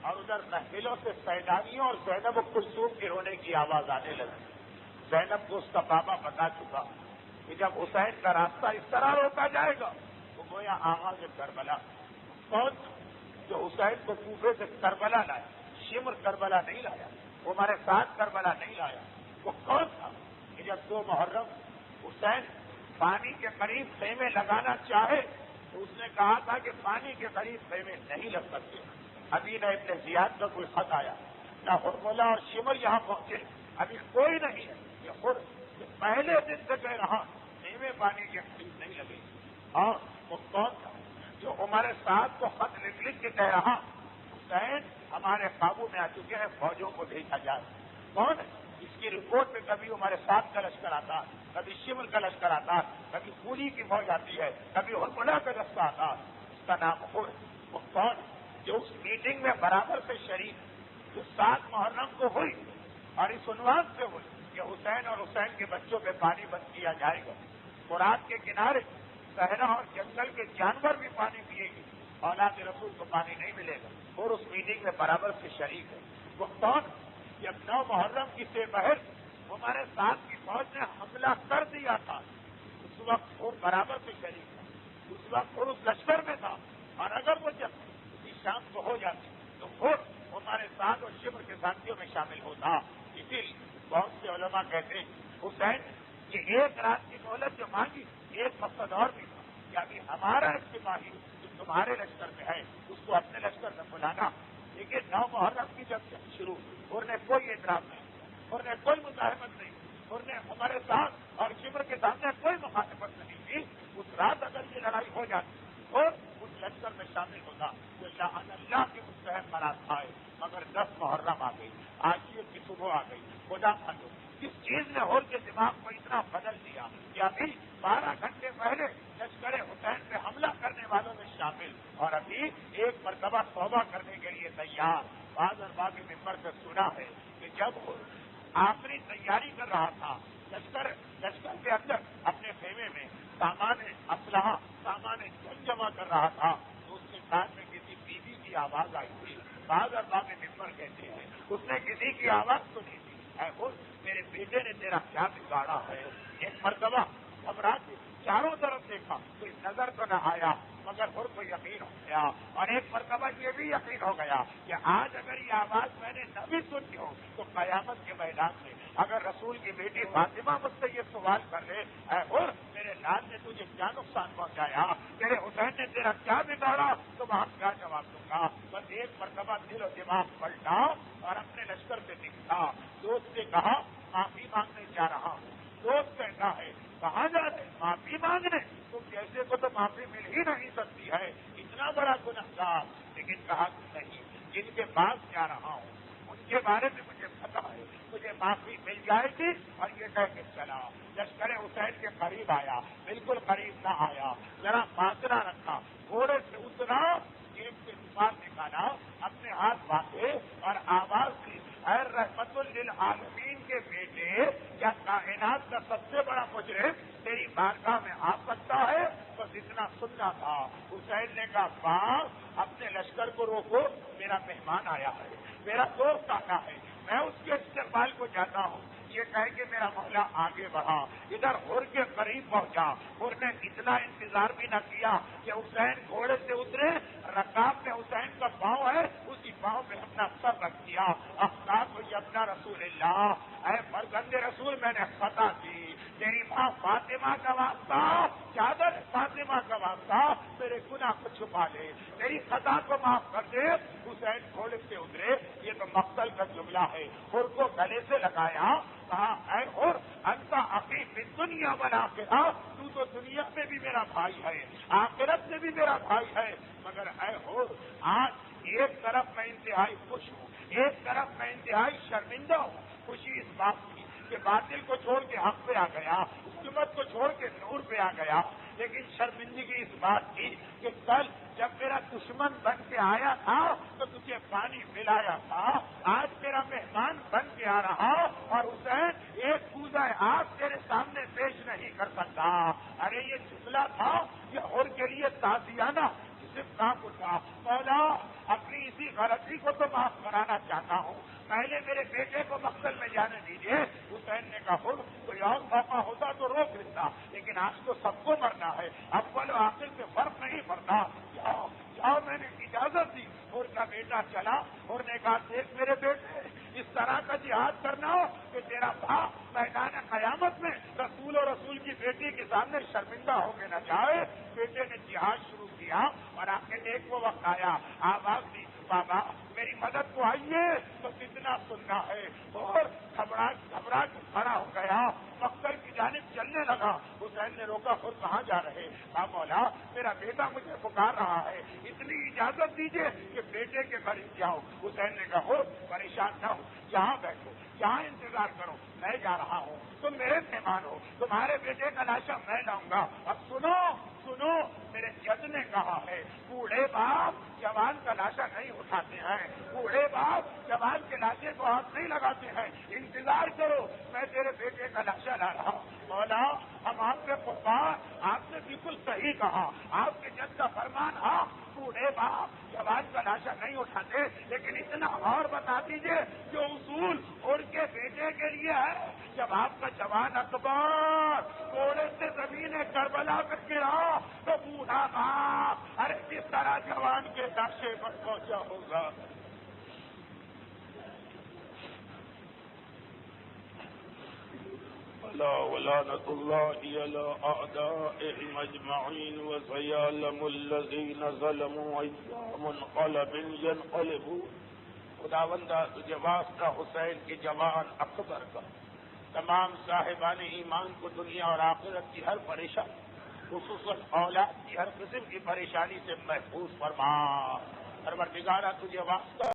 اور ادھر محفلوں سے سیدانیوں اور زینب و کلثوم کے رونے کی آواز آنے لگی۔ زینب کو اس کا بابا بتا چکا کہ جب حسین کا راستہ اس طرح روکا جائے گا تو گویا آغاز کربلا۔ کون جو حسین کو کوفے سے کربلا لایا؟ شمر کربلا نہیں لایا، عمر سعد کربلا نہیں لایا۔ وہ کون تھا کہ جب 2 محرم حسین پانی کے قریب خیمے لگانا چاہے تو اس نے کہا تھا کہ پانی کے قریب خیمے نہیں لگ سکتے۔ ابھی نہ ابن زیاد کا کوئی خط آیا، نہ حرملہ اور شمر یہاں پہنچے، ابھی کوئی نہیں ہے۔ یہ خود پہلے دن سے کہہ رہا خیمے پانی کے قریب نہیں لگے۔ اور وہ کون تھا جو ہمارے ساتھ کو خط لکھ کے کہہ رہا حسین ہمارے قابو میں آ چکے ہیں، فوجوں کو بھیجا جائے؟ کون ہے؟ اس کی رپورٹ میں کبھی ہمارے ساتھ کا لشکر آتا، کبھی شمر کا لشکر آتا، کبھی پوری کی فوج آتی ہے، کبھی حرملہ کا دستہ آتا۔ اس کا نام خود وہ کون جو اس میٹنگ میں برابر سے شریک جو 7 محرم کو ہوئی اور اس عنوان سے ہوئی کہ حسین اور حسین کے بچوں پہ پانی بند کیا جائے گا، فرات کے کنارے صحرا اور جنگل کے جانور بھی پانی پیے گی، اولاد رسول کو پانی نہیں ملے گا، اور اس میٹنگ میں برابر سے شریک ہے۔ وہ کون؟ جب 9 محرم کی سے بہر ہمارے ساتھ کی فوج نے حملہ کر دیا تھا، اس وقت وہ برابر سے شریک تھا، اس وقت وہ اس لشکر میں تھا، اور اگر وہ جب اسی شام کو ہو جاتی تو خود ہمارے ساتھ اور شمر کے ساتھیوں میں شامل ہوتا۔ اسی لیے بہت سے علماء کہتے ہیں حسین یہ ایک رات کی مہلت جو مانگی ایک مقصد اور بھی تھا کہ ابھی ہمارا ایک سپاہی جو تمہارے لشکر میں ہے اس کو اپنے لشکر میں بلانا۔ لیکن 9 محرم کی جب شروع اور نے کوئی اعتراض نہیں، اور نے کوئی مزاحمت نہیں، اور نے ہمارے ساتھ اور شمر کے سامنے کوئی مخالفت نہیں کی۔ اس رات اگر یہ لڑائی ہو جاتی اور اس لشکر میں شامل ہوتا تو اللہ کے مستحق قرار آئے، مگر 10 محرم آ گئی، عاشور کی صبح آ گئی۔ خدا خندو کس چیز نے اور کے دماغ کو اتنا بدل دیا کہ ابھی 12 گھنٹے پہلے لشکر حسین پہ حملہ کرنے والوں میں شامل، اور ابھی ایک مرتبہ توبہ کرنے کے لیے تیار۔ بعض ارباب ممبر سے سنا ہے کہ جب آخری تیاری کر رہا تھا لشکر کے اندر اپنے خیمے میں سامان اسلحہ سامان جنگ جمع کر رہا تھا تو اس کے ساتھ میں کسی بیوی کی آواز آئی تھی۔ بعض ارباب ممبر کہتے ہیں اس نے کسی کی آواز سنی تھی، اے خود میرے بیٹے نے تیرا کیا بگاڑا ہے؟ ایک مرتبہ گھبرا کے چاروں طرف دیکھا کوئی نظر تو نہ آیا، مگر خود کو یقین ہو گیا، اور ایک مرتبہ یہ بھی یقین ہو گیا کہ آج اگر یہ آواز میں نے نہ بھی سنی ہو تو قیامت کے میدان میں اگر رسول کی بیٹی فاطمہ مجھ سے یہ سوال کر لے، اے خود میرے لال نے تجھے کیا نقصان پہنچایا، تیرے حسین نے تیرا کیا بگاڑا، تو وہاں کیا جواب دوں گا؟ بس ایک مرتبہ دل و دماغ پلٹا اور اپنے لشکر سے نکلا، دوست سے کہا معافی مانگنے جا رہا ہوں۔ دوست کہتا ہے کہاں جا رہے؟ معافی مانگنے؟ تم جیسے کو تو معافی مل ہی نہیں سکتی ہے، اتنا بڑا گنہگار۔ لیکن کہا کہ نہیں، جن کے پاس جا رہا ہوں ان کے بارے میں مجھے پتا ہے، مجھے معافی مل جائے گی۔ اور یہ کہہ کے چلا لشکر حسین کے قریب آیا، بالکل قریب نہ آیا، ذرا فاصلہ رکھا، گھوڑے سے اترا، ایک سے سپاہ نکالا، اپنے ہاتھ باندھے اور آواز دی، اے رحمت للعالمین کے بیٹے، کیا کائنات کا سب سے بڑا مجرم تیری بارگاہ میں آ سکتا ہے؟ بس اتنا سننا تھا۔ حسین نے کہا باپ اپنے لشکر کو روکو، میرا مہمان آیا ہے، میرا دوست آیا ہے، میں اس کے استقبال کو جاتا ہوں۔ یہ کہہ کے میرا مولا آگے بڑھا، ادھر حر کے قریب پہنچا، حر نے اتنا انتظار بھی نہ کیا کہ حسین گھوڑے سے اترے، رکاب میں حسین کا پاؤں ہے، اسی پاؤں پہ اپنا سر رکھ دیا، افطار کو اپنا رسول اللہ، اے فرزند رسول میں نے خطا کی، تیری ماں فاطمہ کا واسطہ، چادر فاطمہ کا واسطہ میرے گناہ کو چھپا لے، تیری خطا کو معاف کر دے۔ حسین گھوڑے سے اترے، یہ تو مقتل کا جملہ ہے، خور کو گلے سے لگایا، کہا اے خور انت اخی فی الدنیا والآخرہ، تو تو دنیا میں بھی میرا بھائی ہے، آخرت میں بھی میرا بھائی ہے، مگر اے خور آج ایک طرف میں انتہائی خوش ہوں، ایک طرف میں انتہائی شرمندہ ہوں۔ خوشی اس بات کی کہ باطل کو چھوڑ کے حق پہ آ گیا، حکومت کو چھوڑ کے نور پہ آ گیا، لیکن شرمندگی اس بات کی کہ کل جب میرا دشمن بن کے آیا تھا تو تجھے پانی پلایا تھا، آج میرا مہمان بن کے آ رہا اور حسین ایک کوزہ آگ تیرے سامنے پیش نہیں کر سکتا۔ ارے یہ جملہ تھا یہ اور کے لیے تعزیانہ صرف کام اٹھا، مولا اپنی اسی غلطی کو تو معاف کرانا چاہتا ہوں، پہلے میرے بیٹے کو مقتل میں جانے دیجیے۔ حسین نے کہا کوئی اور موقع ہوتا تو روک لیتا، لیکن آج تو سب کو مرنا ہے، اول و آخر سے فرق نہیں پڑتا، جاؤ جاؤ، میں نے اجازت دی۔ اور کا بیٹا چلا اور نے کہا دیکھ میرے بیٹے اس طرح کا جہاد کرنا ہو کہ تیرا باپ میدان قیامت میں رسول و رسول کی بیٹی کے سامنے شرمندہ ہو کے نہ جائے۔ بیٹے نے جہاد شروع کیا اور آخر ایک وہ وقت آیا، آواز دی بابا میری مدد کو آئیے، تو کتنا سننا ہے، اور گھبرا کے کھڑا ہو گیا، مقتل کی جانب چلنے لگا۔ حسین نے روکا، خود کہاں جا رہے؟ کہا مولا میرا بیٹا مجھے پکار رہا ہے، اتنی اجازت دیجیے کہ بیٹے کے قریب جاؤ۔ حسین نے کہا پریشان نہ ہو، یہاں بیٹھو، یہاں انتظار کرو، میں جا رہا ہوں، تم میرے مہمان ہو، تمہارے بیٹے کا لاشا میں لاؤں گا۔ اب سنو سنو، میرے جج نے کہا ہے بوڑھے باپ جوان کا لاشا نہیں اٹھاتے ہیں، بوڑھے باپ جوان کے لاشے کو ہاتھ نہیں لگاتے ہیں، انتظار کرو، میں تیرے بیٹے کا لاشا لا رہا ہوں۔ مولا ہم آپ کے قربان، آپ نے بالکل صحیح کہا، آپ کے جج کا فرمان ہاں، بوڑھے باپ جوان کا لاشا نہیں اٹھاتے، لیکن اتنا اور بتا دیجئے جو اصول ان کے بیٹے کے لیے ہے، جب آپ کا جوان اکبر گھوڑے سے زمین کربلا کر گرا تو بوڑھا باپ ارے کس طرح جوان کے لاشے پر پہنچا ہوگا۔ ولعنة الله على أعدائهم أجمعين وسيعلم الذين ظلموا أي منقلب ينقلبون۔ خداوندہ تجھے واسطہ حسین کے جوان اکبر کا، تمام صاحبان ایمان کو دنیا اور آخرت کی ہر پریشانی، خصوصاً اولاد کی ہر قسم کی پریشانی سے محفوظ فرما۔ پروردگارہ تجھے واسطہ